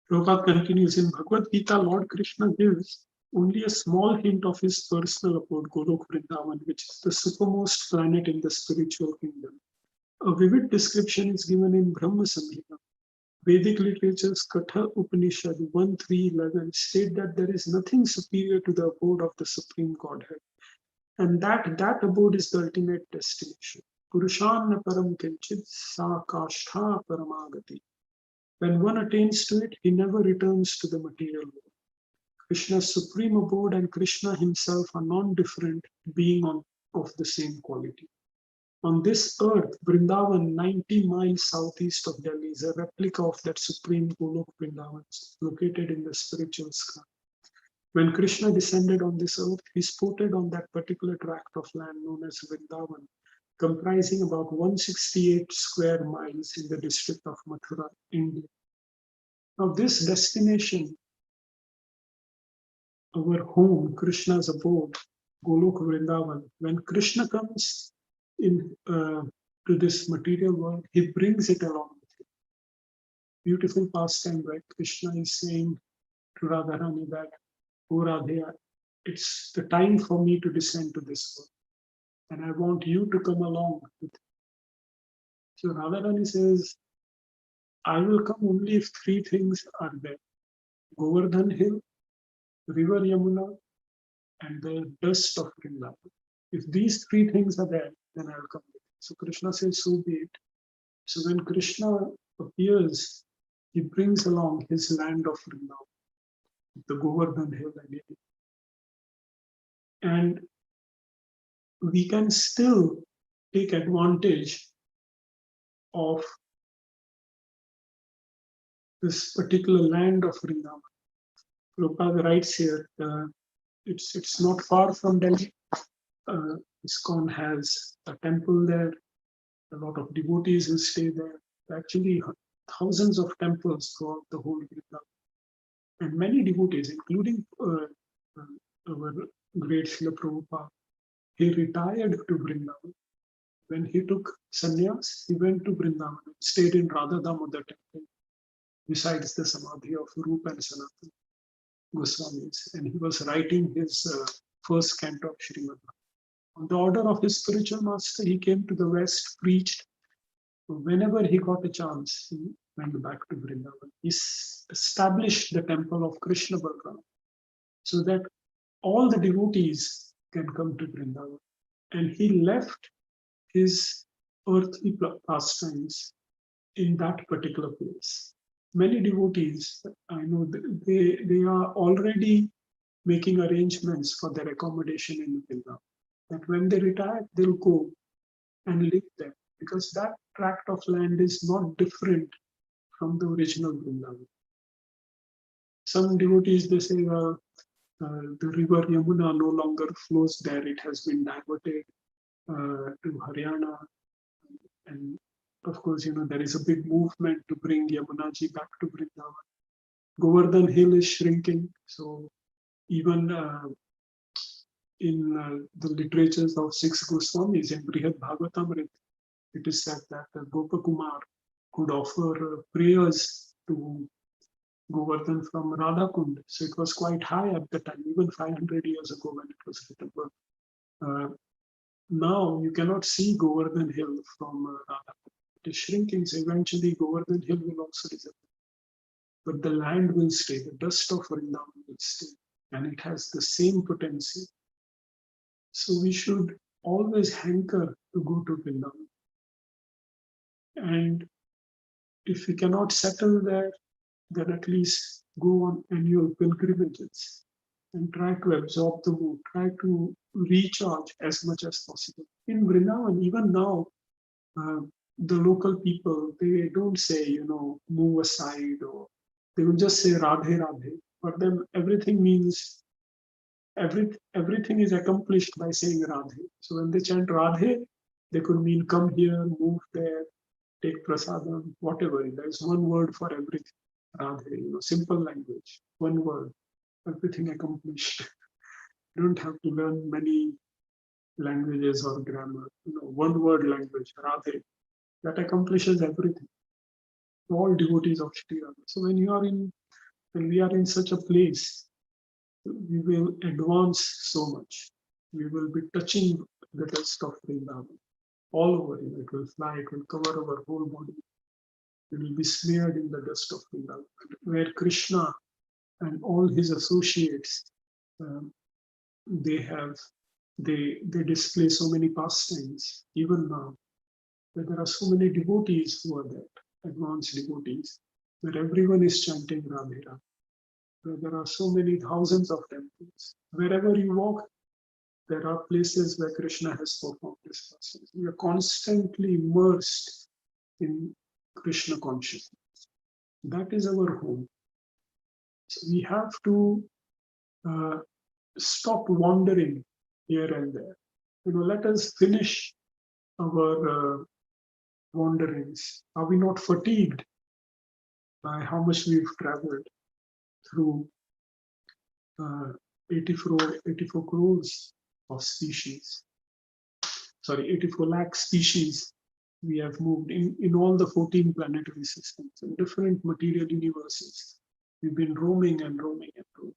Prabhupada continues, in Bhagavad Gita, Lord Krishna gives only a small hint of his personal abode, Golok Vrindavan, which is the supermost planet in the spiritual kingdom. A vivid description is given in Brahma Samhita. Vedic literature's Katha Upanishad 1.3.11 state that there is nothing superior to the abode of the Supreme Godhead, and that abode is the ultimate destination. Purushanna param kinchit sa kashtha paramagati. When one attains to it, he never returns to the material world. Krishna's supreme abode and Krishna himself are non-different, being of the same quality. On this earth, Vrindavan, 90 miles southeast of Delhi, is a replica of that supreme Golok Vrindavan, located in the spiritual sky. When Krishna descended on this earth, he sported on that particular tract of land known as Vrindavan, comprising about 168 square miles in the district of Mathura, India. Now, this destination, our home, Krishna's abode, Golok Vrindavan, when Krishna comes in to this material world, he brings it along with him. Beautiful pastime, right? Krishna is saying to Radharani that, "Oh Radhe, it's the time for me to descend to this world, and I want you to come along with me." So Radharani says, "I will come only if three things are there: Govardhan Hill, River Yamuna, and the dust of Vrindavan. If these three things are there, then I'll come with you." So Krishna says, "So be it." So when Krishna appears, he brings along his land of Vrindavan, the Govardhan Hill and and we can still take advantage of this particular land of Vrindavan. Prabhupada writes here, it's not far from Delhi. ISKCON has a temple there, a lot of devotees who stay there. Actually, thousands of temples throughout the whole Vrindavan. And many devotees, including our great Srila Prabhupada, he retired to Vrindavan. When he took sannyas, he went to Vrindavan and stayed in Radha Damodar temple, besides the samadhi of Rupa and Sanatana Goswamis. And he was writing his first canto of Srimad. On the order of his spiritual master, he came to the West, preached. Whenever he got a chance, he went back to Vrindavan. He established the temple of Krishna Balaram so that all the devotees can come to Vrindavan. And he left his earthly pastimes in that particular place. Many devotees, I know, they are already making arrangements for their accommodation in Vrindavan. That when they retire, they'll go and live there because that tract of land is not different from the original Vrindavan. Some devotees, they say, the river Yamuna no longer flows there. It has been diverted to Haryana. And of course, there is a big movement to bring Yamunaji back to Vrindavan. Govardhan Hill is shrinking. So even in the literatures of six Goswamis in Brihad Bhagavatamrita, it is said that Gopakumar could offer prayers to Govardhan from Radhakund. So it was quite high at the time, even 500 years ago when it was written. But now you cannot see Govardhan Hill from Radhakund. It is shrinking, so eventually Govardhan Hill will also disappear. But the land will stay, the dust of Vrindavan will stay, and it has the same potential. So we should always hanker to go to Vrindavan. And if we cannot settle there, then at least go on annual pilgrimages and try to absorb the mood, try to recharge as much as possible. In Vrindavan, even now, the local people, they don't say, move aside, or they will just say Radhe Radhe. For them, everything means, everything is accomplished by saying Radhe. So when they chant Radhe, they could mean come here, move there, take prasadam, whatever. There's one word for everything. Radhe, simple language, one word, everything accomplished. You don't have to learn many languages or grammar. One word language, Radhe, that accomplishes everything. All devotees of Shri Radha. So when we are in such a place, we will advance so much. We will be touching the dust of Vrindavan all over. It will fly, it will cover our whole body. It will be smeared in the dust of Vrindavan, where Krishna and all his associates, they display so many pastimes, even now, where there are so many devotees who are there, advanced devotees, where everyone is chanting Radhe Radhe, where there are so many thousands of temples. Wherever you walk, there are places where Krishna has performed his pastimes. We are constantly immersed in Krishna consciousness. That is our home. So we have to stop wandering here and there. Let us finish our wanderings. Are we not fatigued by how much we've traveled through 84 crores of species? 84 lakh species we have moved in all the 14 planetary systems, in different material universes. We've been roaming and roaming and roaming.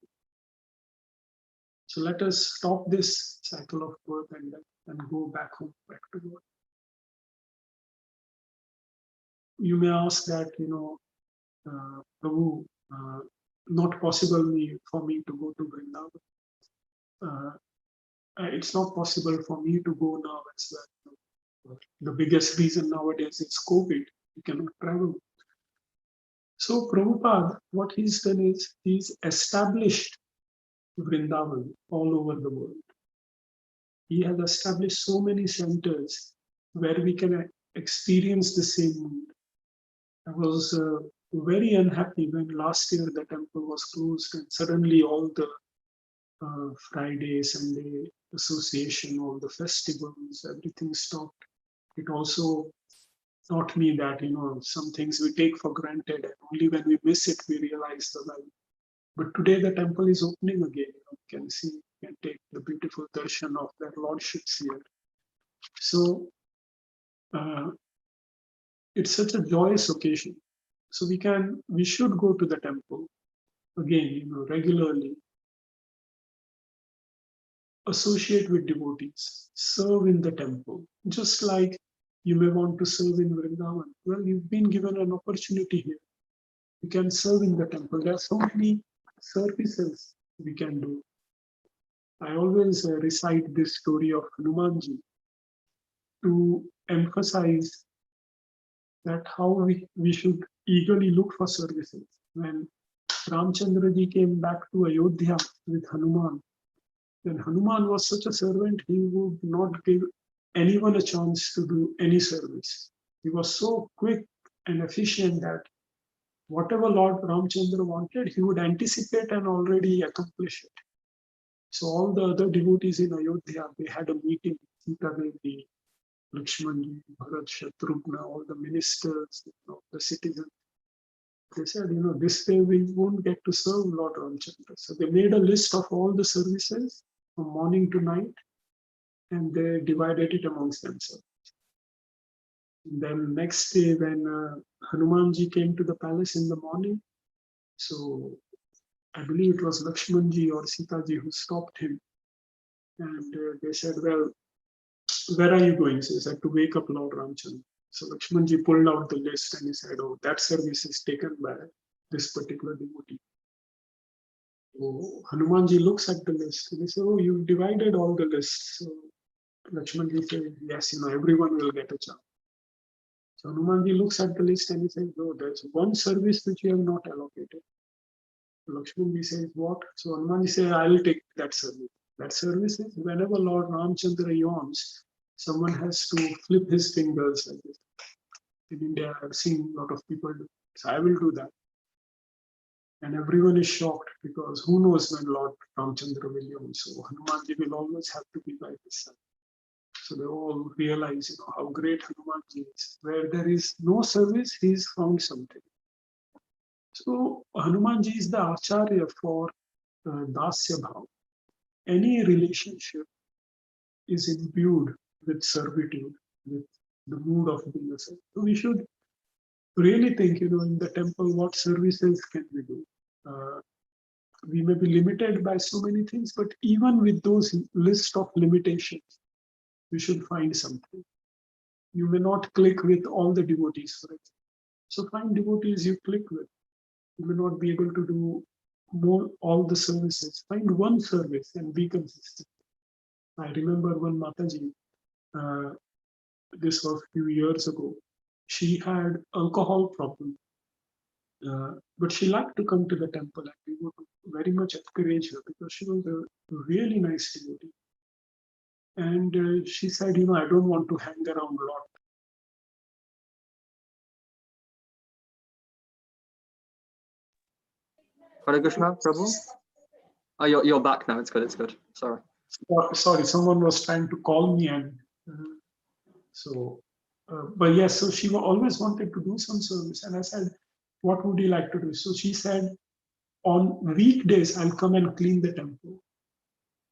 So let us stop this cycle of birth and death and go back home, back to God. You may ask that, Prabhu, not possible for me to go to Vrindavan. It's not possible for me to go now as well. The biggest reason nowadays is COVID. You cannot travel. So Prabhupada, what he's done is he's established Vrindavan all over the world. He has established so many centers where we can experience the same mood. I was very unhappy when last year the temple was closed and suddenly all the Friday, Sunday association, all the festivals, everything stopped. It also taught me that, some things we take for granted and only when we miss it, we realize the value. But today the temple is opening again. You can see, you can take the beautiful darshan of their lordships here. So it's such a joyous occasion. So we should go to the temple again, regularly. Associate with devotees, serve in the temple, just like you may want to serve in Vrindavan. Well, you've been given an opportunity here. You can serve in the temple. There are so many services we can do. I always recite this story of Hanumanji to emphasize that how we should eagerly look for services. When Ramchandra ji came back to Ayodhya with Hanuman, then Hanuman was such a servant, he would not give anyone a chance to do any service. He was so quick and efficient that whatever Lord Ramchandra wanted, he would anticipate and already accomplish it. So all the other devotees in Ayodhya, they had a meeting, Sita Devi, Lakshman, Bharat, Shatrughna, all the ministers, the citizens. They said, this way we won't get to serve Lord Ramchandra. So they made a list of all the services from morning to night, and they divided it amongst themselves. And then next day, when Hanumanji came to the palace in the morning, so I believe it was Lakshmanji or Sitaji who stopped him. And they said, well, where are you going? So he said, to wake up Lord Ramchandra. So Lakshmanji pulled out the list and he said, oh, that service is taken by this particular devotee. So Hanumanji looks at the list and he says, oh, you've divided all the lists. So Lakshmanji says, yes, everyone will get a chance. So Hanumanji looks at the list and he says, no, there's one service which you have not allocated. Lakshmanji says, what? So Hanumanji says, I'll take that service. That service is whenever Lord Ramchandra yawns, someone has to flip his fingers like this. In India, I've seen a lot of people do. So I will do that. And everyone is shocked because who knows when Lord Ramchandra will yawn. So Hanumanji will always have to be by his side. So they all realize, how great Hanumanji is. Where there is no service, he's found something. So Hanumanji is the Acharya for Dasya Bhav. Any relationship is imbued with servitude, with the mood of being a servant. So we should really think, in the temple, what services can we do? We may be limited by so many things, but even with those list of limitations, we should find something. You may not click with all the devotees, for example. So find devotees you click with. You may not be able to do all the services. Find one service and be consistent. I remember when Mataji, this was a few years ago, she had alcohol problem. But she liked to come to the temple, and we would very much encourage her because she was a really nice devotee. And she said, I don't want to hang around a lot. Hare Krishna, Prabhu. Oh, you're back now. It's good. It's good. Sorry. Sorry, someone was trying to call me, and but yes, so she always wanted to do some service, and I said, what would you like to do? So she said, on weekdays, I'll come and clean the temple.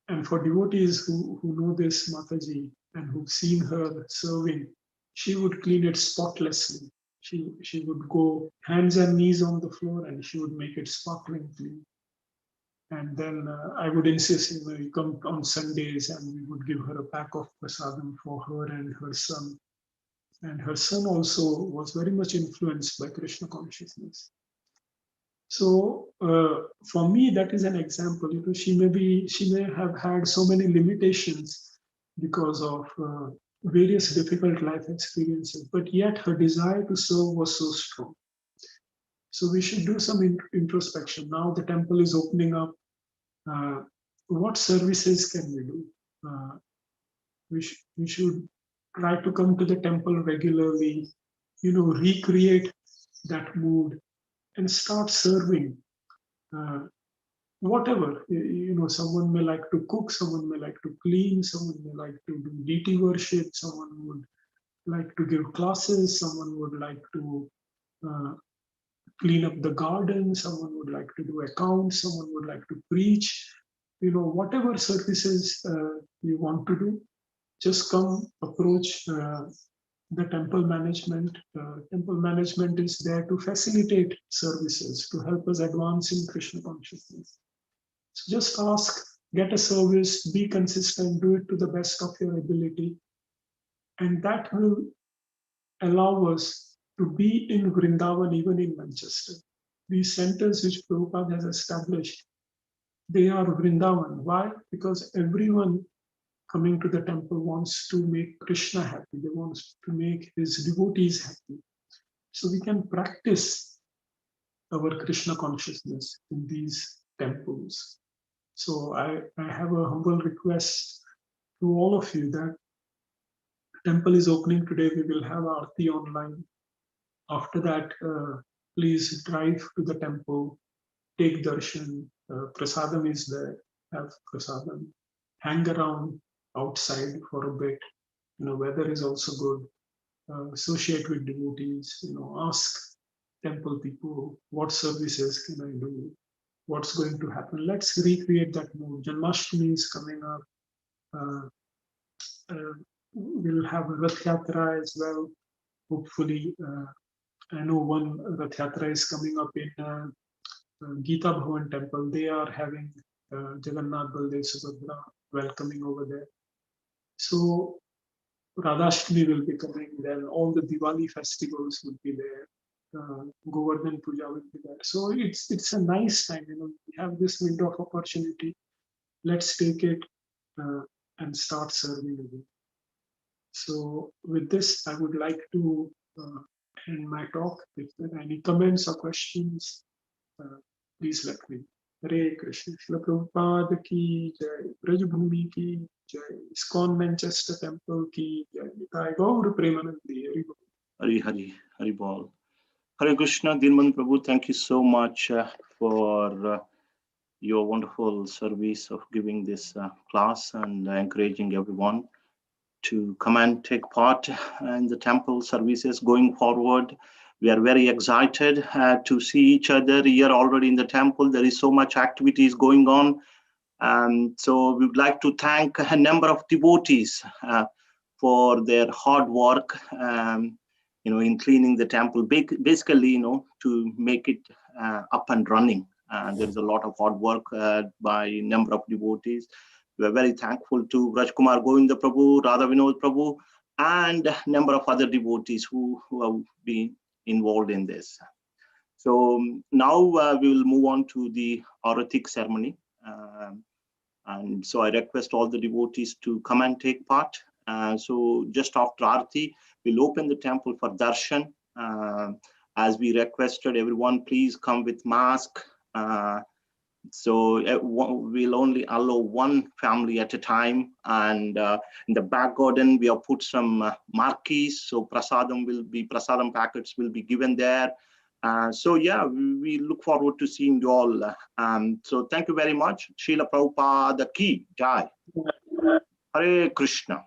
And for devotees who know this Mataji and who've seen her serving, she would clean it spotlessly. She would go hands and knees on the floor and she would make it sparkling clean. And then I would insist, you come on Sundays, and we would give her a pack of prasadam for her and her son. And her son also was very much influenced by Krishna consciousness. So for me, that is an example. She may have had so many limitations because of various difficult life experiences, but yet her desire to serve was so strong. So we should do some introspection. Now the temple is opening up. What services can we do? We should try to come to the temple regularly, recreate that mood and start serving. Whatever, someone may like to cook, someone may like to clean, someone may like to do deity worship, someone would like to give classes, someone would like to clean up the garden, someone would like to do accounts, someone would like to preach. Whatever services you want to do, just come approach the temple management. Temple management is there to facilitate services, to help us advance in Krishna consciousness. So just ask, get a service, be consistent, do it to the best of your ability. And that will allow us to be in Vrindavan, even in Manchester. These centers which Prabhupada has established, they are Vrindavan. Why? Because everyone coming to the temple wants to make Krishna happy. They want to make his devotees happy. So we can practice our Krishna consciousness in these temples. So I have a humble request to all of you that temple is opening today. We will have Aarti online. After that, please drive to the temple, take darshan. Prasadam is there. Have prasadam. Hang around outside for a bit. Weather is also good. Associate with devotees. Ask temple people what services can I do. What's going to happen? Let's recreate that mood. Janmashtami is coming up. We'll have a Rath Yatra as well. Hopefully, I know one Rath Yatra is coming up in Gita Bhavan temple. They are having Jagannath Baldev Subhadra welcoming over there. So Radhashtami will be coming. Then all the Diwali festivals will be there. Govardhan Puja will be there. So it's a nice time. We have this window of opportunity. Let's take it and start serving again. So with this, I would like to end my talk. If there are any comments or questions, please let me know. Hare Krishna. Shila Prabhupada ki jai. Brajbhumi ki jai. ISKCON Manchester Temple ki jai. Nitai Gaur Premanandi. Hari Bol. Hari Bol. Hare Krishna, Dinman Prabhu, thank you so much for your wonderful service of giving this class and encouraging everyone to come and take part in the temple services going forward. We are very excited to see each other here already in the temple. There is so much activities going on. So we would like to thank a number of devotees for their hard work, in cleaning the temple, basically, to make it up and running. There is a lot of hard work by a number of devotees. We are very thankful to Rajkumar Govinda Prabhu, Radha Vinod Prabhu, and a number of other devotees who have been involved in this. So now we will move on to the Aratik ceremony. And so I request all the devotees to come and take part. So just after Aarti, we'll open the temple for darshan. As we requested, everyone please come with mask. So we'll only allow one family at a time. And in the back garden, we have put some marquees. So prasadam packets will be given there. So yeah, we look forward to seeing you all. So thank you very much. Srila Prabhupada ki jai. Hare Krishna.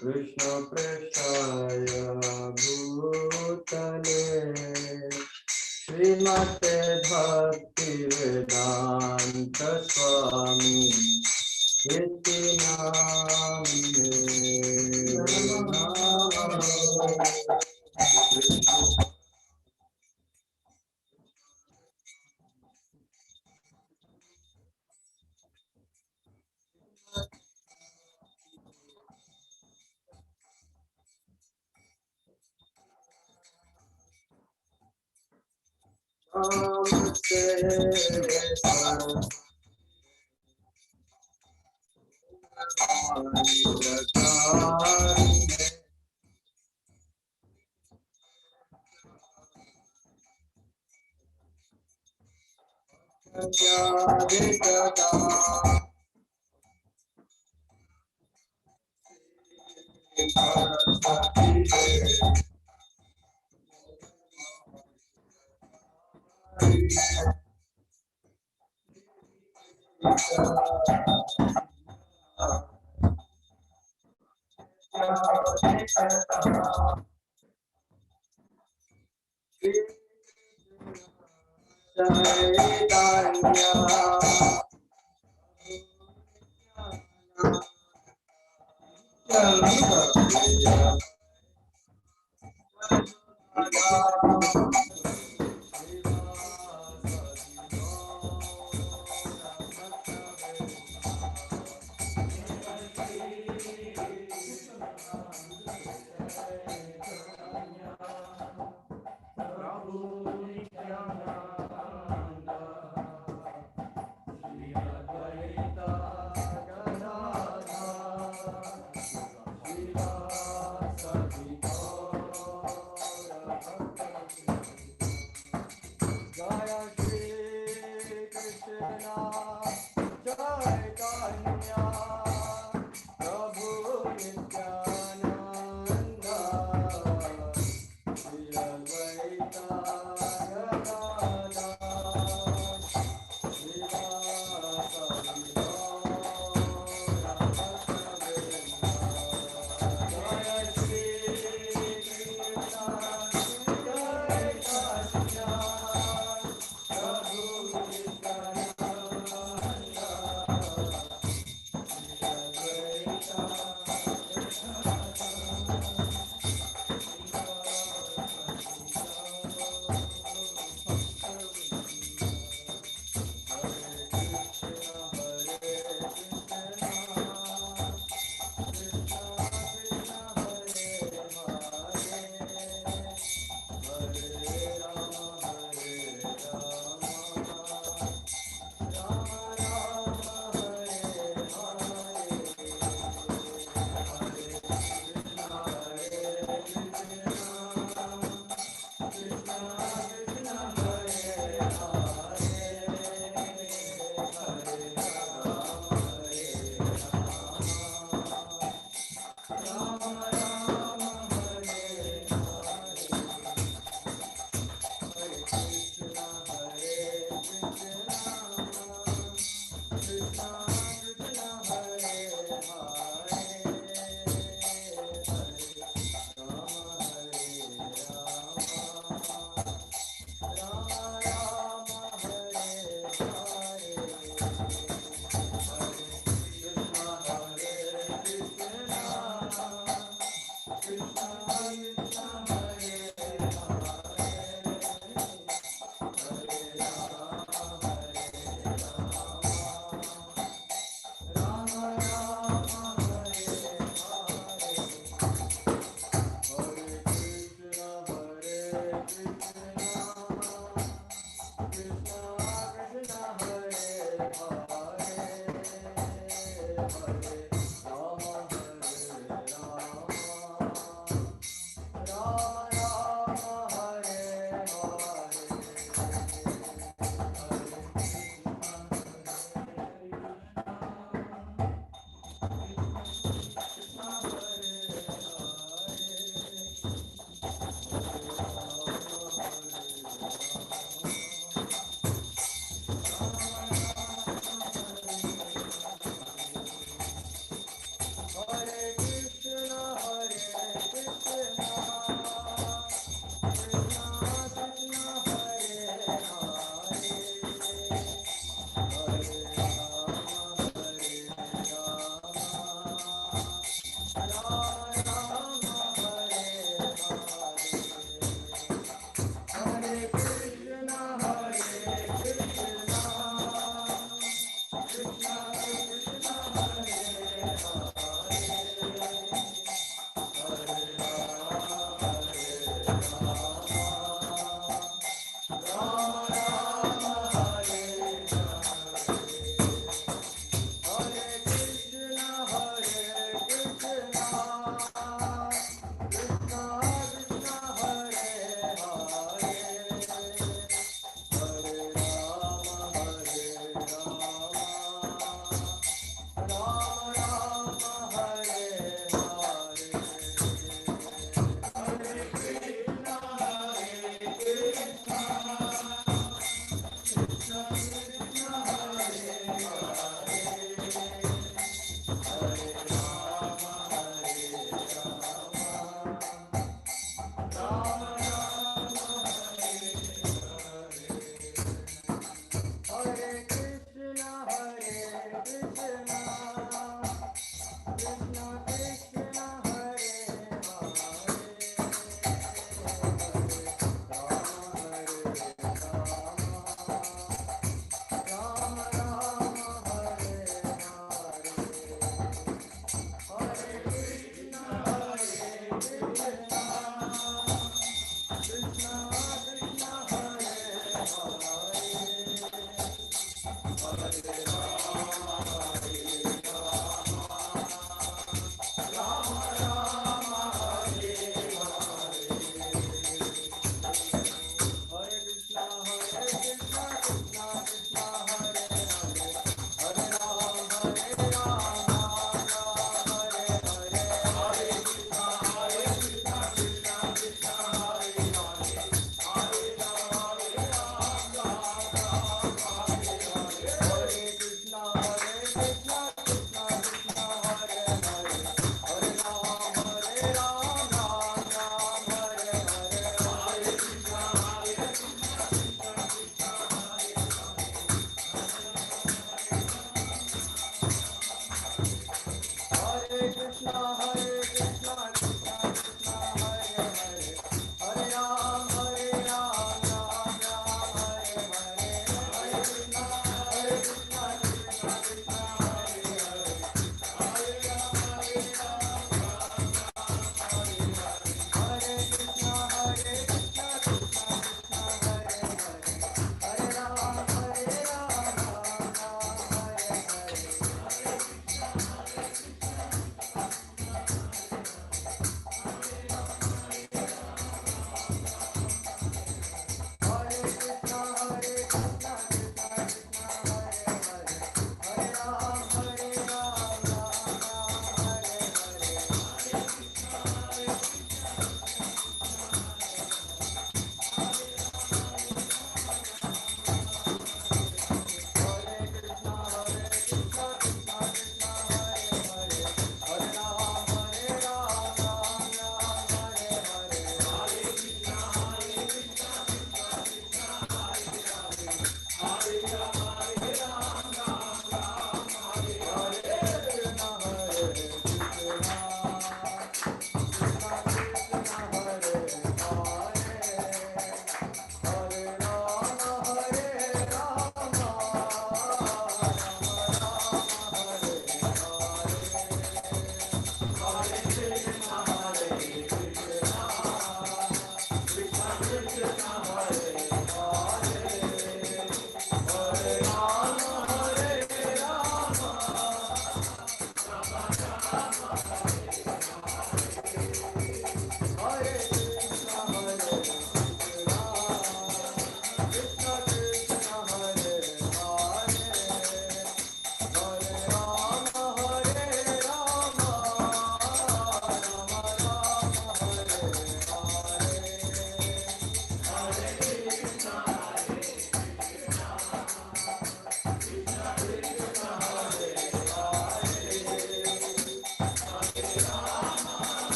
Krishna Prashaya Bhutale Srimate Bhakti Vedanta Swami Iti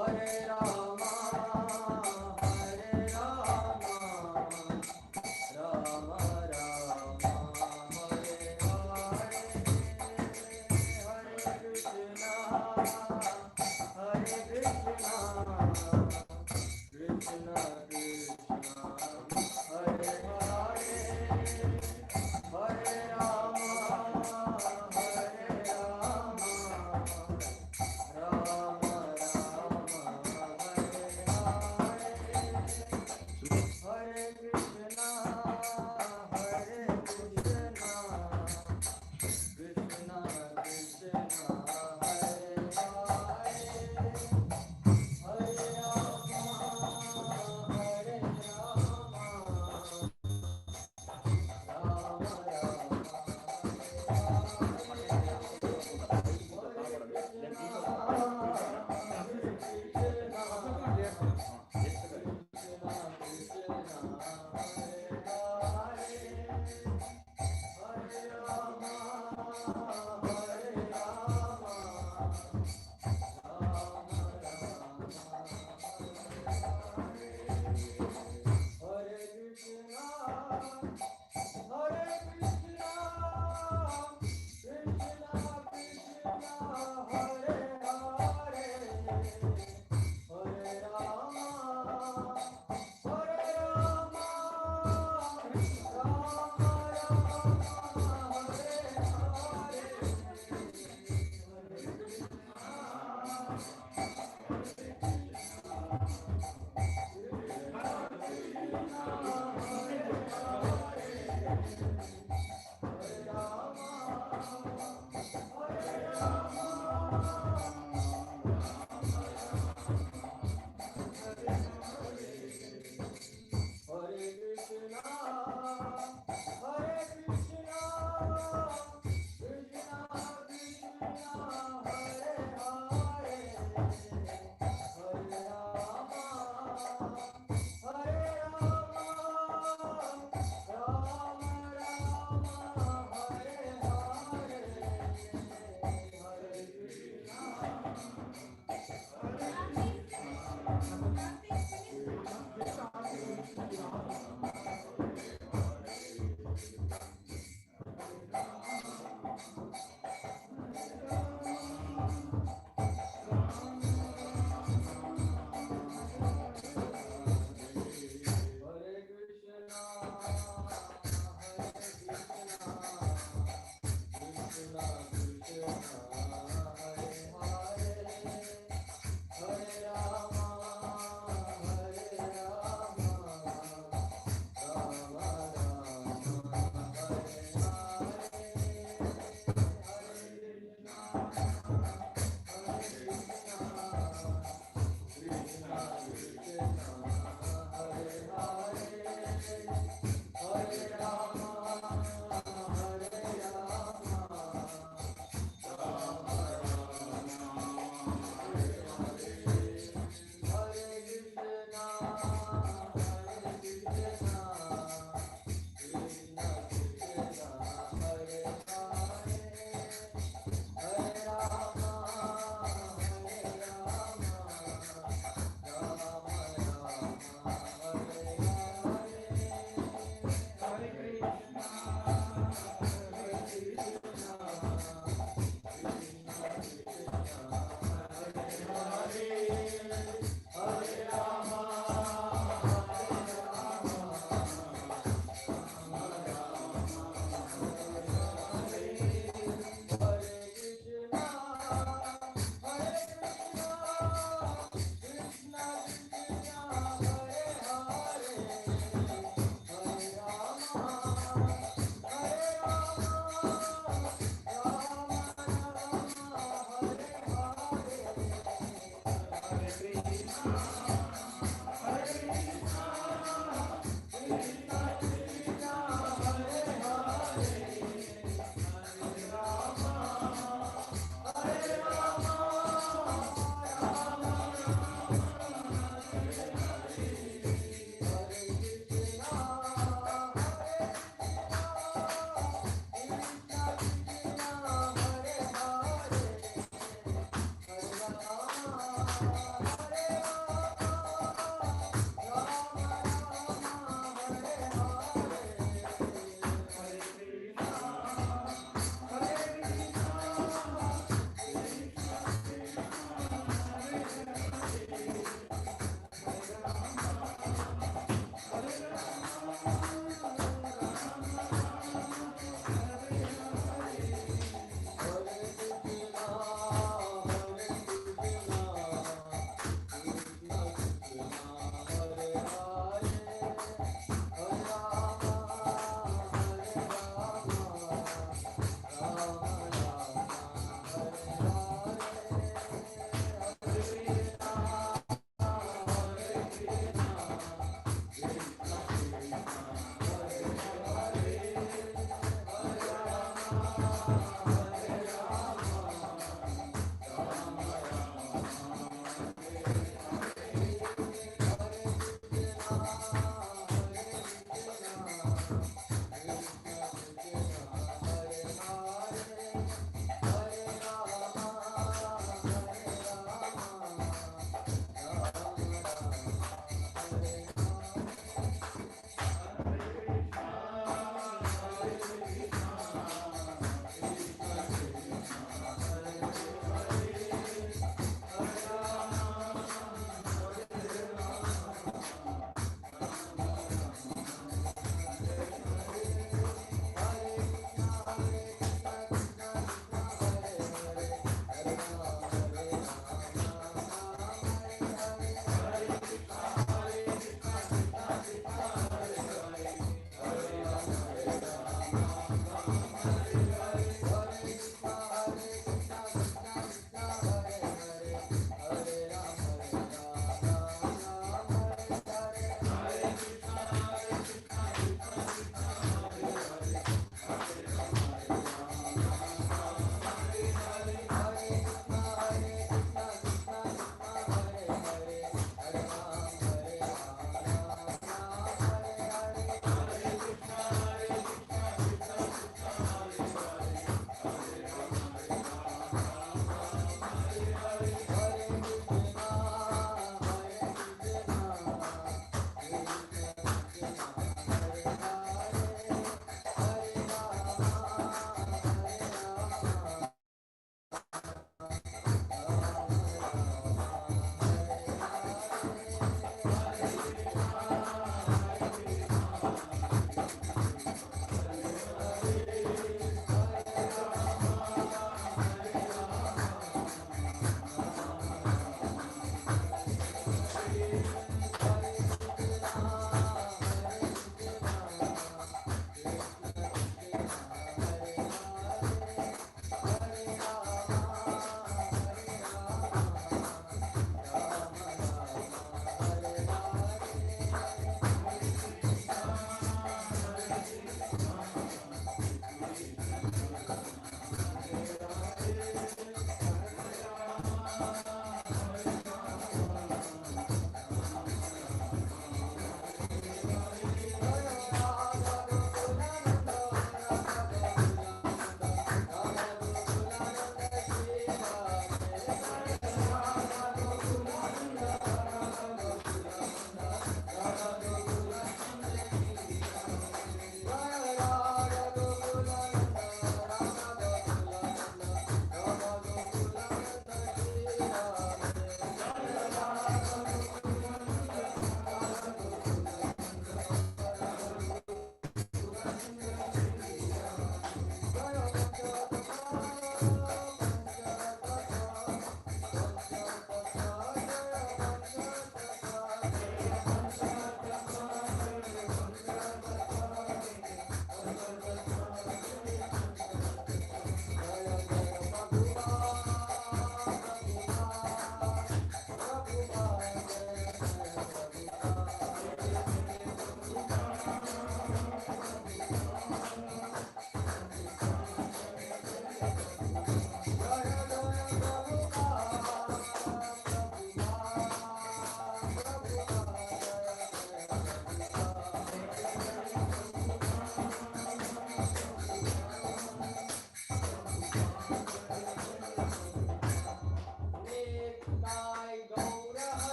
Hare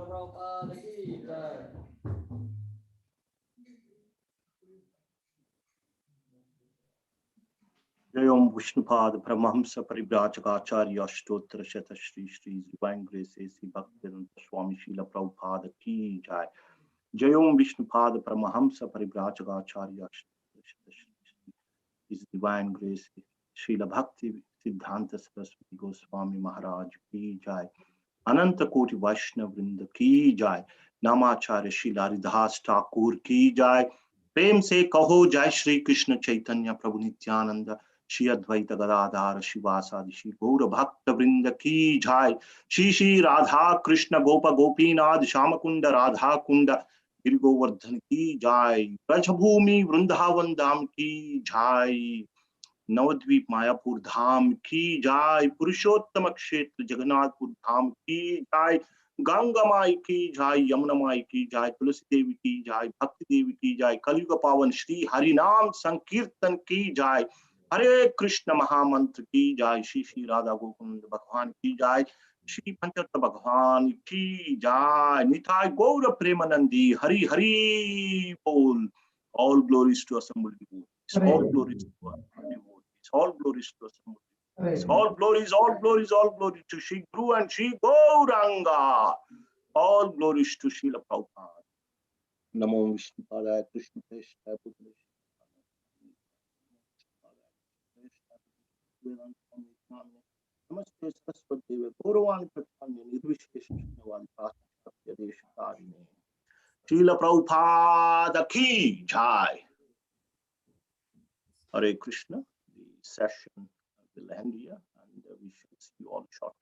Prabhupada ki jai. Jai Om Vishnupad Paramahamsa Parivrajagacharya Ashtottara Shata Shri Shri Divine Grace A.C. Bhaktivedanta Swami Srila Prabhupada ki jai. Jai Om Vishnupad Paramahamsa Parivrajagacharya Ashtottara Shata Shri Shri His Divine Grace Srila Bhakti Siddhanta Saraswati Goswami Maharaj ki jai. Ananta Koti Vaishnav Vrinda ki jai. Namacharya Srila Haridas Thakur ki jai. प्रेम से कहो जय श्री कृष्ण चैतन्य प्रभु नित्यानंद श्री अद्वैत गदाधर शिवासादि श्री गौर भक्त वृंद की जय. श्री श्री राधा कृष्ण गोप गोपीनाथ श्याम कुंड राधा कुंड गिरि गोवर्धन की जय. ब्रजभूमि वृंदावन धाम की जय. नवद्वीप मायापुर धाम की जय. पुरुषोत्तम क्षेत्र जगन्नाथपुर धाम की जय. गंगा माई की जय. यमुना माई की जय. तुलसी देवी की जय. भक्ति देवी की जय. कलयुग पावन श्री हरि नाम संकीर्तन की जय. हरे कृष्ण महामंत्र की जय. श्री श्री राधा गोकुंद भगवान की जय. श्री पंचरत्न भगवान की जय. निताय गौर प्रेमानंदी हरि हरि बोल. All glories to assembled devotees. All glories to our devotees. All glories to assembled devotees. All glories to Shri Guru and Shri Gauranga. All glories to Srila Prabhupada. Namo Vishnu Padaya Krishna Preshaya Putale. Namaste Saraswati Deva Gauravani Pratanya Nirvishesha Shunyavadi Prasya Desha Karine. Srila Prabhupada ki jai. Hare Krishna. The session will end here and we shall see you all shortly.